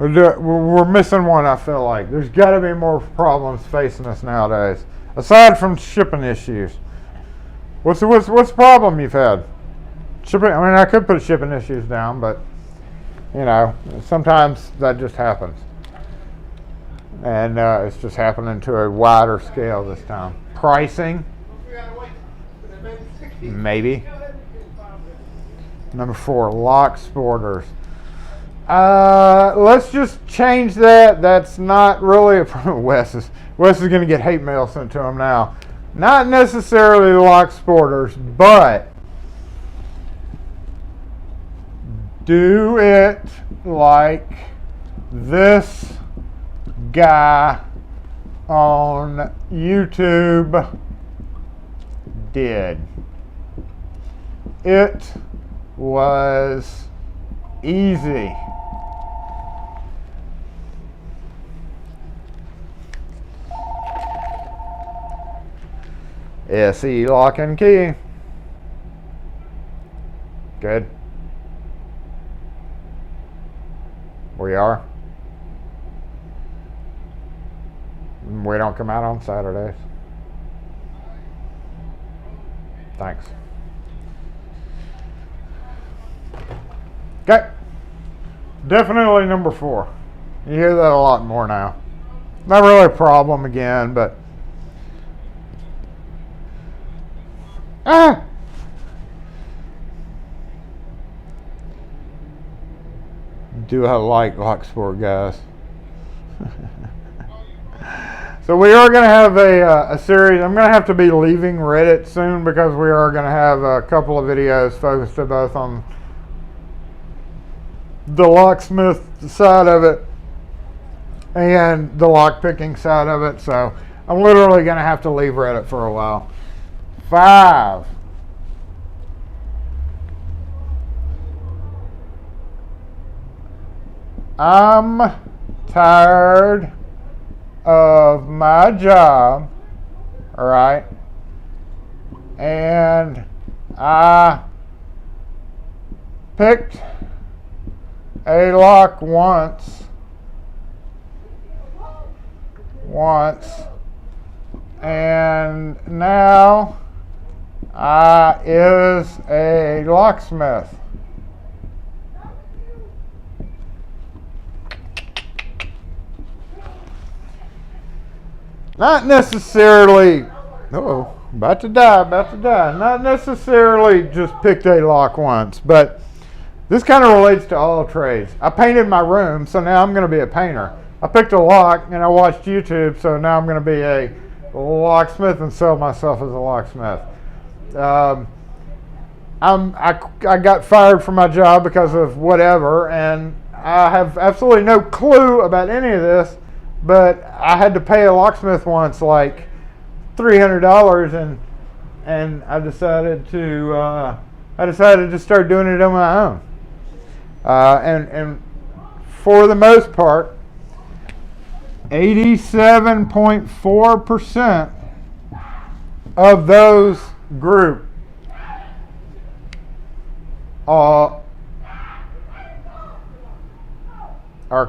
We're missing one, I feel like. There's got to be more problems facing us nowadays. Aside from shipping issues. What's the problem you've had? Shipping, I mean, I could put shipping issues down, but, you know, sometimes that just happens. And it's just happening to a wider scale this time. Pricing? Maybe. Number 4, lock sporters. Let's just change that. That's not really a problem. Wes is going to get hate mail sent to him now. Not necessarily lock sporters, but do it like this guy on YouTube did. It was easy. S3E lock and key. Good. We are. We don't come out on Saturdays. Thanks. Okay. Definitely number 4. You hear that a lot more now. Not really a problem again, but do I like Locksport, guys? So we are going to have a series. I'm going to have to be leaving Reddit soon because we are going to have a couple of videos focused both on the locksmith side of it and the lockpicking side of it. So I'm literally going to have to leave Reddit for a while. 5. I'm tired of my job, all right? And I picked a lock once, and now I is a locksmith. Not necessarily, about to die. Not necessarily just picked a lock once, but this kind of relates to all trades. I painted my room, so now I'm going to be a painter. I picked a lock and I watched YouTube, so now I'm going to be a locksmith and sell myself as a locksmith. I got fired from my job because of whatever, and I have absolutely no clue about any of this, but I had to pay a locksmith once like $300, and I decided to start doing it on my own. And for the most part, 87.4% of those group are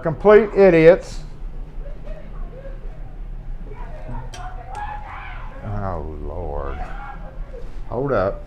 complete idiots. Oh, Lord. Hold up.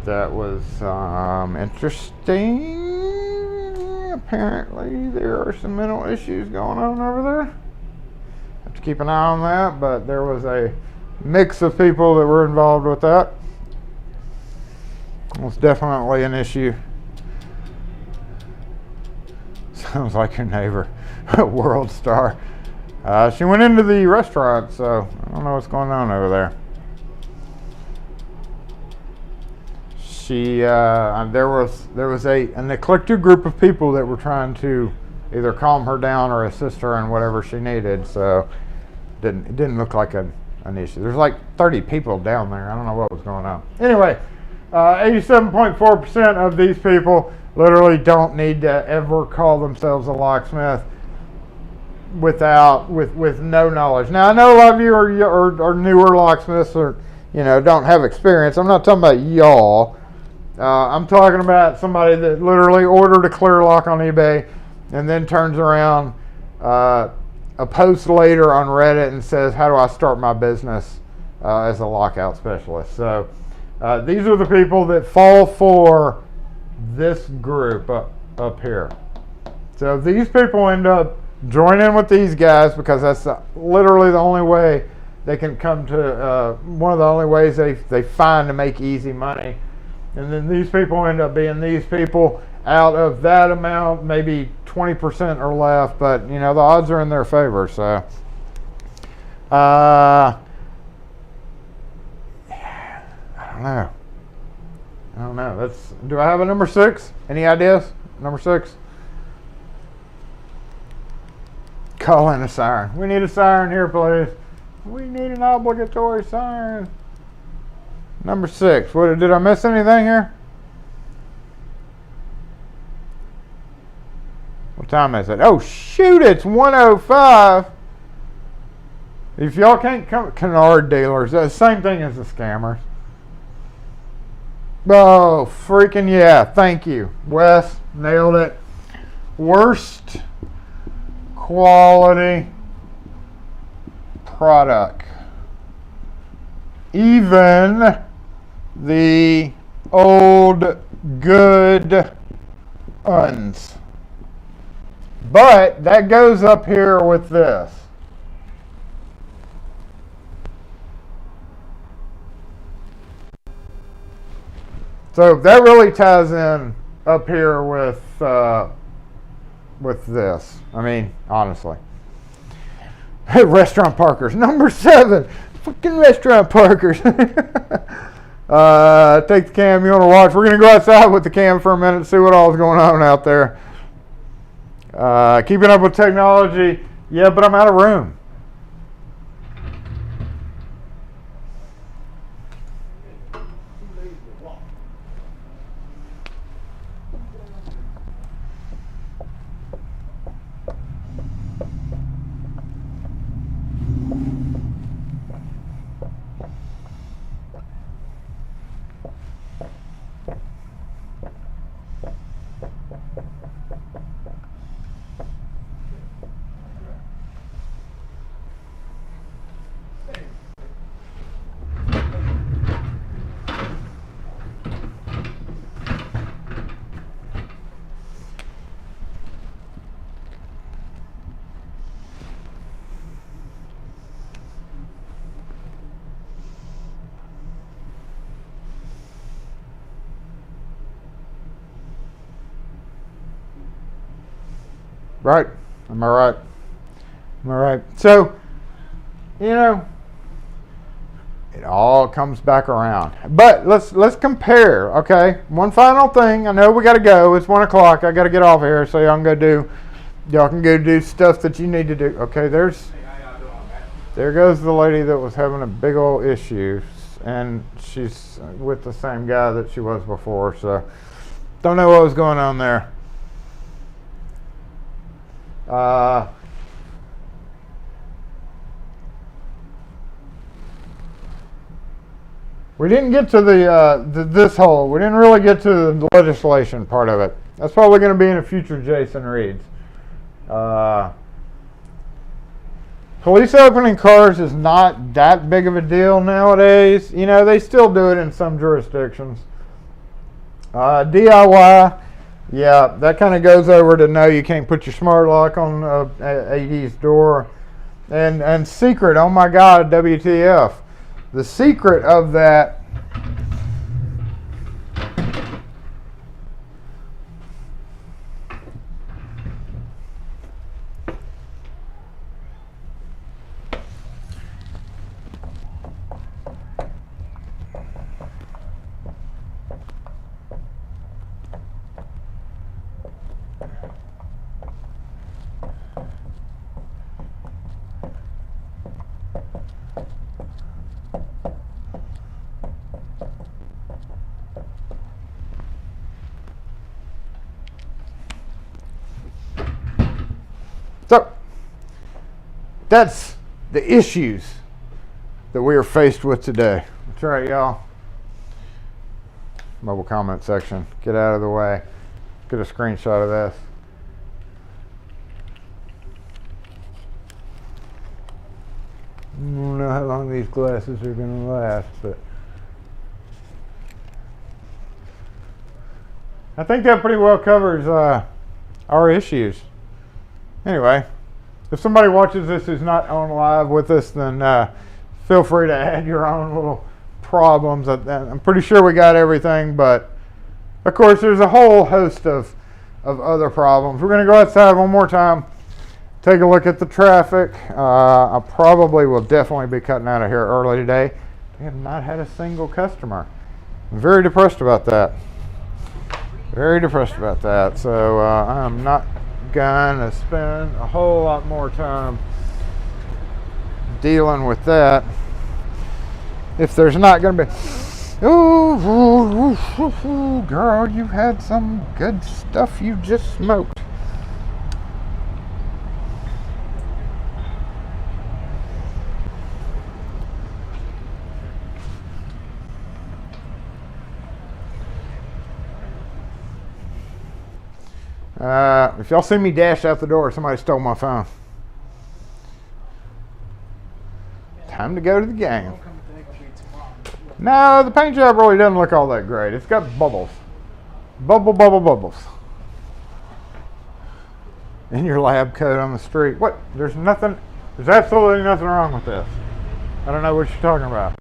That was interesting. Apparently there are some mental issues going on over there. Have to keep an eye on that, but there was a mix of people that were involved with that. It was definitely an issue. Sounds like your neighbor, World Star. She went into the restaurant, so I don't know what's going on over there. There was an eclectic group of people that were trying to either calm her down or assist her in whatever she needed. So it didn't look like an issue. There's like 30 people down there. I don't know what was going on. Anyway, 87.4% of these people literally don't need to ever call themselves a locksmith with no knowledge. Now I know a lot of you are newer locksmiths or don't have experience. I'm not talking about y'all. I'm talking about somebody that literally ordered a clear lock on eBay and then turns around a post later on Reddit and says, how do I start my business as a lockout specialist? So these are the people that fall for this group up here. So these people end up joining with these guys because that's literally the only way they can come to, one of the only ways they find to make easy money. And then these people end up being these people out of that amount, maybe 20% or left, but the odds are in their favor. So I don't know. Do I have a number 6? Any ideas? Number 6? Call in a siren. We need a siren here, please. We need an obligatory siren. Number 6. Did I miss anything here? What time is it? Oh, shoot, it's 1:05. If y'all can't come, canard dealers, the same thing as the scammers. Oh, freaking yeah. Thank you. Wes, nailed it. Worst quality product. Even the old good uns. But that goes up here with this. So that really ties in up here with this. I mean, honestly. Restaurant parkers. Number 7. Fucking restaurant parkers. Take the cam. You want to watch? We're going to go outside with the cam for a minute and see what all is going on out there. Keeping up with technology. Yeah, but I'm out of room. Right? Am I right? Am I right? So, you know, it all comes back around. But let's compare, okay? One final thing. I know we got to go. It's 1 o'clock. I got to get off here so y'all can go do stuff that you need to do. Okay, there goes the lady that was having a big old issue, and she's with the same guy that she was before, so don't know what was going on there. We didn't get to this whole. We didn't really get to the legislation part of it. That's probably going to be in a future Jason Reads. Police opening cars is not that big of a deal nowadays. You know, they still do it in some jurisdictions. DIY, yeah, that kind of goes over to no, you can't put your smart lock on AD's door. And secret, oh my God, WTF. The secret of that So, that's the issues that we are faced with today. That's right, y'all. Mobile comment section. Get out of the way. Get a screenshot of this. I don't know how long these glasses are going to last, but I think that pretty well covers our issues. Anyway, if somebody watches this who's not on live with us, then feel free to add your own little problems. I'm pretty sure we got everything, but of course there's a whole host of other problems. We're going to go outside one more time, take a look at the traffic. I probably will definitely be cutting out of here early today. We have not had a single customer. I'm very depressed about that. Very depressed about that. So I'm not gonna spend a whole lot more time dealing with that if there's not gonna be ooh, girl, you had some good stuff you just smoked. If y'all see me dash out the door, somebody stole my phone. Time to go to the game. No, the paint job really doesn't look all that great. It's got bubbles. Bubbles. In your lab coat on the street. What? There's absolutely nothing wrong with this. I don't know what you're talking about.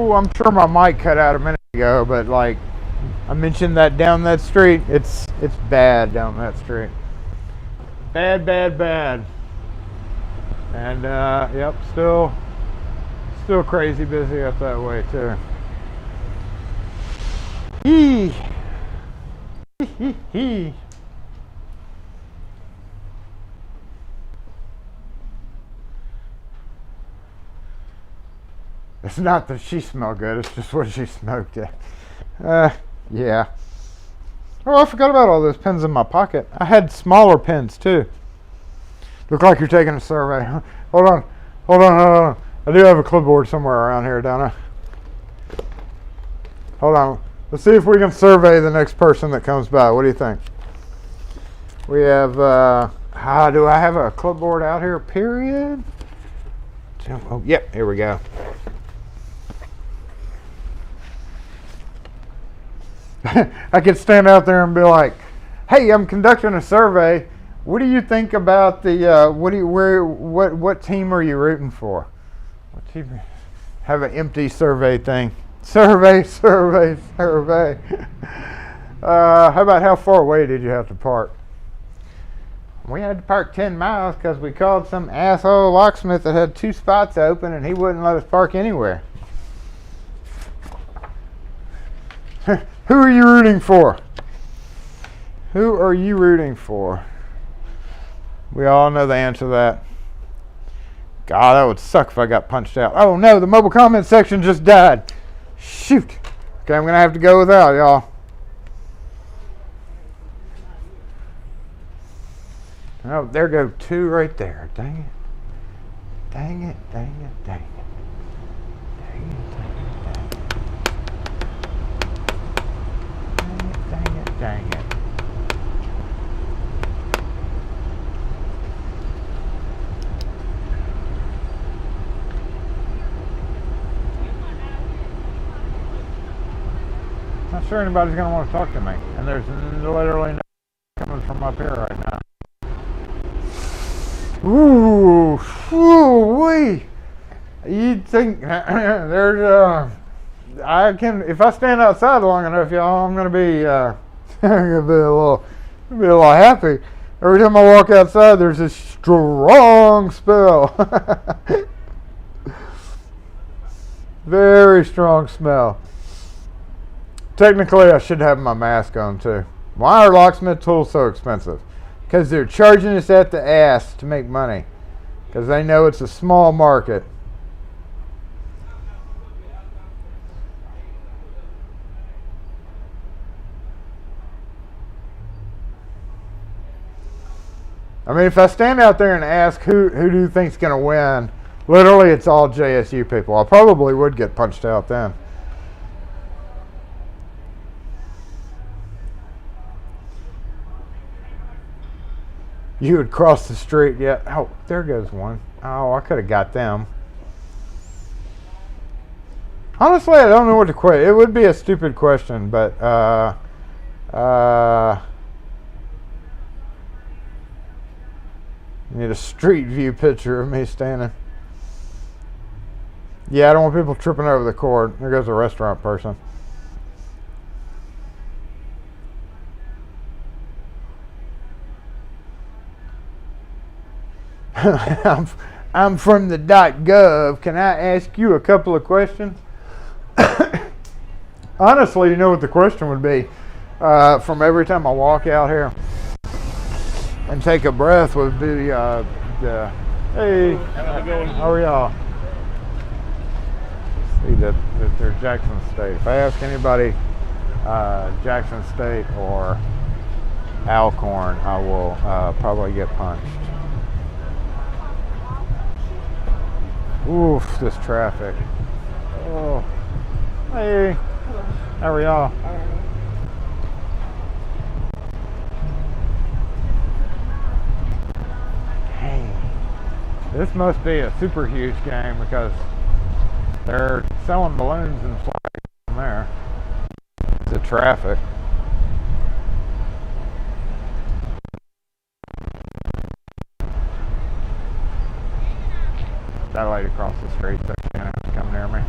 I'm sure my mic cut out a minute ago, but like I mentioned that down that street, it's bad down that street. Bad. And yep, still crazy busy up that way too. Hee. It's not that she smelled good, it's just what she smoked at. Yeah. Oh, I forgot about all those pens in my pocket. I had smaller pens too. Look like you're taking a survey. Hold on. I do have a clipboard somewhere around here, don't I? Hold on. Let's see if we can survey the next person that comes by. What do you think? We have, do I have a clipboard out here, period? Oh, yep, here we go. I could stand out there and be like, "Hey, I'm conducting a survey. What do you think about the? What team are you rooting for? What team? Have an empty survey thing. Survey. How about how far away did you have to park? We had to park 10 miles because we called some asshole locksmith that had 2 spots open and he wouldn't let us park anywhere. Who are you rooting for? Who are you rooting for? We all know the answer to that. God, that would suck if I got punched out. Oh no, the mobile comment section just died. Shoot. Okay, I'm going to have to go without, y'all. Oh, there go 2 right there. Dang it. Dang it. Dang it. Dang it. Dang it. Dang it. Dang it. Dang it. Not sure anybody's going to want to talk to me. And there's literally no coming from up here right now. Ooh, wee. You'd think there's I can, if I stand outside long enough, y'all, I'm gonna be a little happy. Every time I walk outside, there's this strong smell. Very strong smell. Technically, I should have my mask on too. Why are locksmith tools so expensive? Because they're charging us at the ass to make money. Because they know it's a small market. I mean, if I stand out there and ask who do you think's going to win, literally it's all JSU people. I probably would get punched out then. You would cross the street, yeah. Oh, there goes one. Oh, I could have got them. Honestly, I don't know what to question. It would be a stupid question, but need a street view picture of me standing. Yeah, I don't want people tripping over the cord. There goes a restaurant person. I'm from the .gov. Can I ask you a couple of questions? Honestly, you know what the question would be? From every time I walk out here and take a breath would be hey, how are y'all? See that they're Jackson State. If I ask anybody Jackson State or Alcorn, I will probably get punched. Oof, this traffic. Oh, hey, how are y'all? Hey, this must be a super huge game because they're selling balloons and flags from there. The traffic. That lady across the street, so she didn't have to come near me.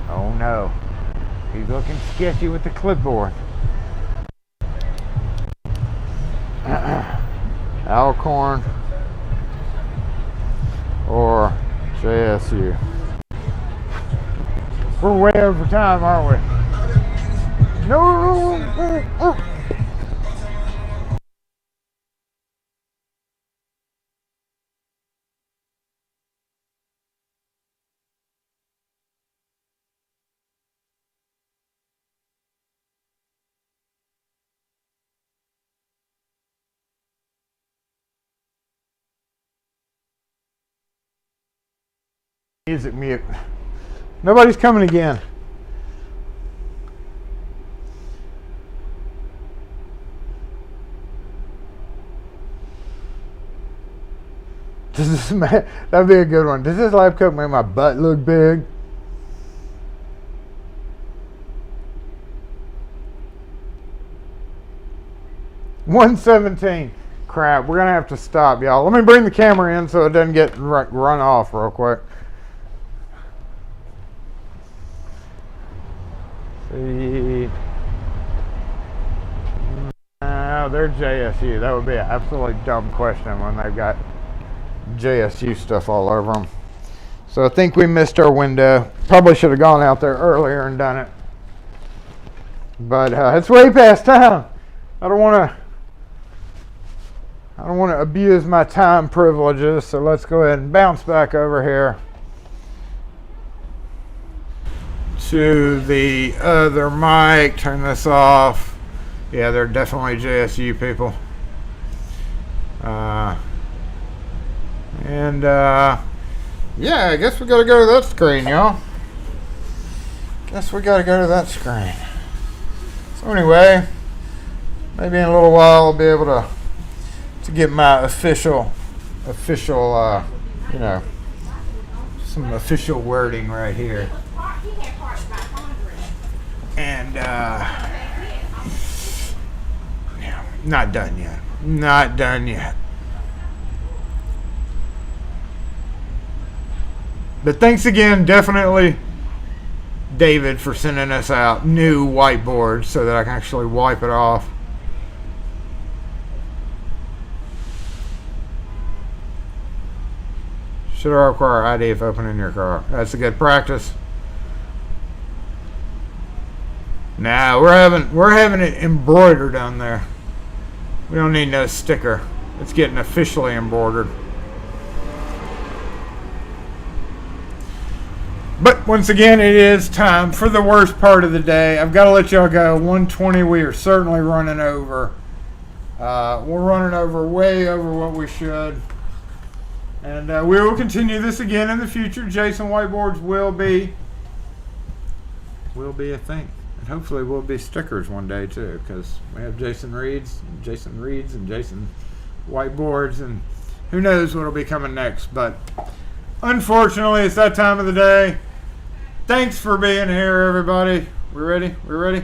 Oh no, he's looking sketchy with the clipboard. Alcorn or JSU. We're way over time, aren't we? No. Music mute. Nobody's coming again. Does this that'd be a good one. Does this live coat make my butt look big? 117. Crap, we're gonna have to stop, y'all. Let me bring the camera in so it doesn't get run off real quick. See. No, they're JSU. That would be an absolutely dumb question when they've got JSU stuff all over them. So I think we missed our window. Probably should have gone out there earlier and done it. But it's way past time. I don't want to abuse my time privileges. So let's go ahead and bounce back over here to the other mic. Turn this off. Yeah, they're definitely JSU people. Yeah, I guess we gotta go to that screen, y'all. Guess we gotta go to that screen. So anyway, maybe in a little while I'll be able to get my official, you know, some official wording right here. And not done yet. Not done yet. But thanks again, definitely, David, for sending us out new whiteboards so that I can actually wipe it off. Should require ID if opening your car. That's a good practice. Now we're having it embroidered on there. We don't need no sticker. It's getting officially embroidered. But once again, it is time for the worst part of the day. I've got to let y'all go. 1:20. We are certainly running over. We're running over, way over what we should. And we will continue this again in the future. Jason whiteboards will be a thing. And hopefully we'll be stickers one day too, because we have Jason Reeds, and Jason whiteboards, and who knows what'll be coming next. But unfortunately, it's that time of the day. Thanks for being here, everybody. We ready? We ready?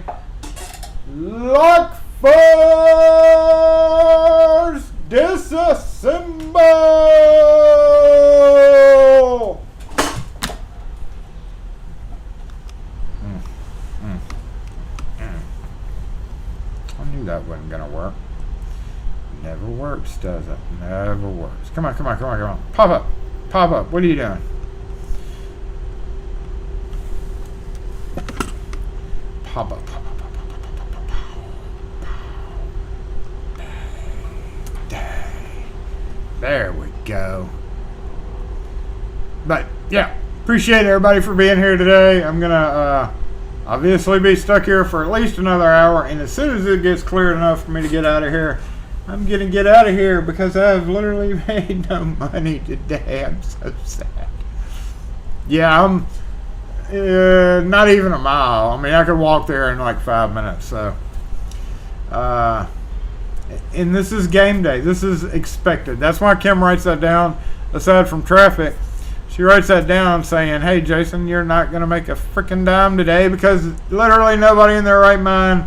Lock force! Disassemble! I knew that wasn't gonna work. Never works, does it? Never works. Come on. Pop up. What are you doing? Pop up. There we go. But yeah, appreciate everybody for being here today. I'm gonna obviously be stuck here for at least another hour, and as soon as it gets clear enough for me to get out of here, I'm gonna get out of here because I've literally made no money today. I'm so sad. Yeah, I'm not even a mile. I mean, I could walk there in like 5 minutes. So, and this is game day. This is expected. That's why Kim writes that down. Aside from traffic, she writes that down saying, "Hey, Jason, you're not gonna make a freaking dime today because literally nobody in their right mind,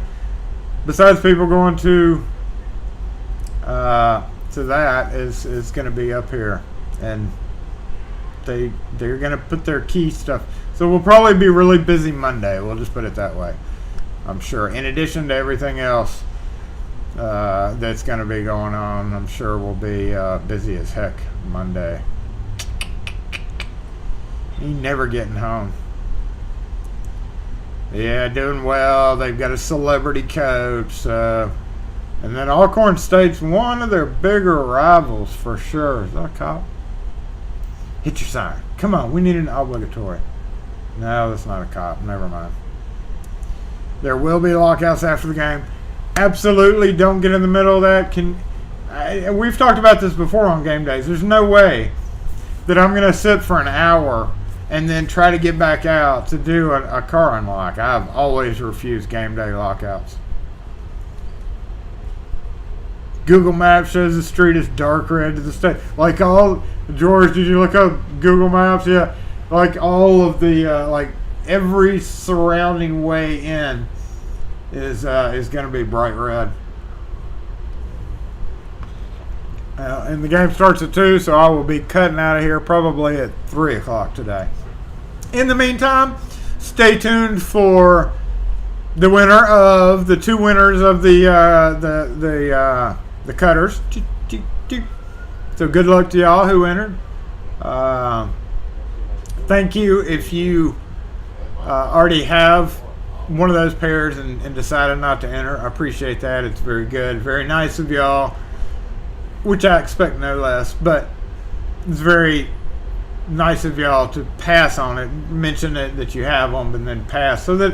besides people going to that, is going to be up here, and they're going to put their key stuff. So we'll probably be really busy Monday. We'll just put it that way. I'm sure. In addition to everything else that's going to be going on, I'm sure we'll be busy as heck Monday. He never getting home. Yeah, doing well. They've got a celebrity coach. And then Alcorn State's one of their bigger rivals for sure. Is that a cop? Hit your siren. Come on, we need an obligatory. No, that's not a cop. Never mind. There will be lockouts after the game. Absolutely don't get in the middle of that. We've talked about this before on game days. There's no way that I'm going to sit for an hour and then try to get back out to do a car unlock. I've always refused game day lockouts. Google Maps shows the street is dark red to the state. Like George, did you look up Google Maps? Yeah. Like all of the, like every surrounding way in is going to be bright red. And the game starts at 2, so I will be cutting out of here probably at 3 o'clock today. In the meantime, stay tuned for the winner of the 2 winners of the cutters. So good luck to y'all who entered. Thank you if you already have one of those pairs and decided not to enter. I appreciate that. It's very good, very nice of y'all, which I expect no less, but it's very nice of y'all to pass on it, mention it that you have them, and then pass, so that,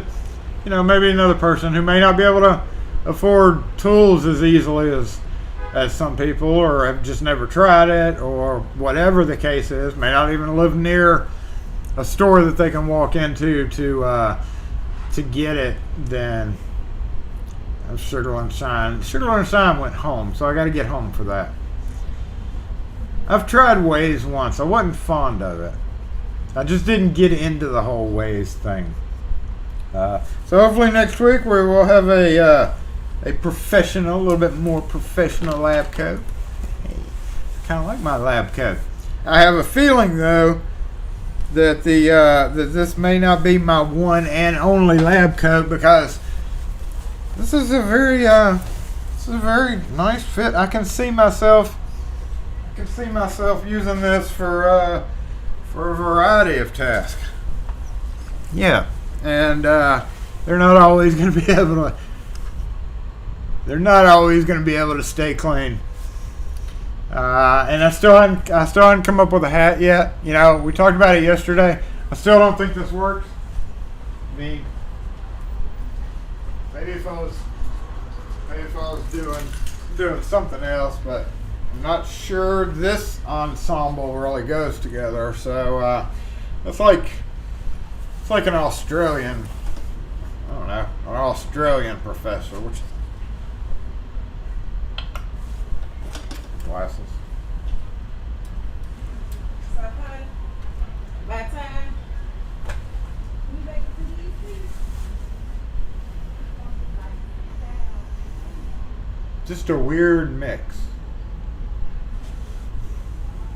you know, maybe another person who may not be able to afford tools as easily as some people, or have just never tried it, or whatever the case is, may not even live near a store that they can walk into to get it, then Sugar and Shine. Sugar and Shine went home, so I got to get home for that. I've tried Waze once. I wasn't fond of it. I just didn't get into the whole Waze thing. So hopefully next week we will have a professional, a little bit more professional lab coat. Hey, kind of like my lab coat. I have a feeling though that that this may not be my one and only lab coat, because this is a very nice fit. I can see myself using this for a variety of tasks. Yeah, and they're not always going to be able to stay clean. And I still hadn't come up with a hat yet. You know, we talked about it yesterday. I still don't think this works. I mean, maybe if I was doing something else, but I'm not sure this ensemble really goes together. So it's like an Australian, I don't know, an Australian professor, which glasses. Back time. Can you make it to these, please? Just a weird mix.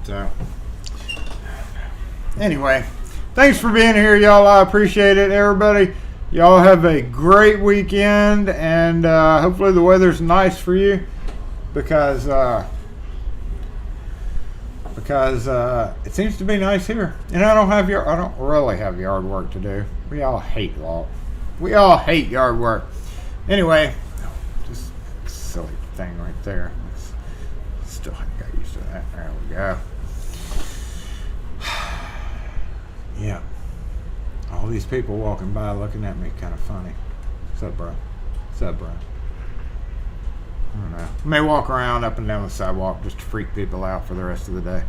So, anyway, thanks for being here, y'all. I appreciate it, everybody. Y'all have a great weekend, and hopefully the weather's nice for you, because it seems to be nice here. And I don't really have yard work to do. We all hate yard work. Anyway, just a silly thing right there. Still haven't got used to that. There we go. Yeah. All these people walking by looking at me kind of funny. What's up, bro? I don't know. I may walk around up and down the sidewalk just to freak people out for the rest of the day.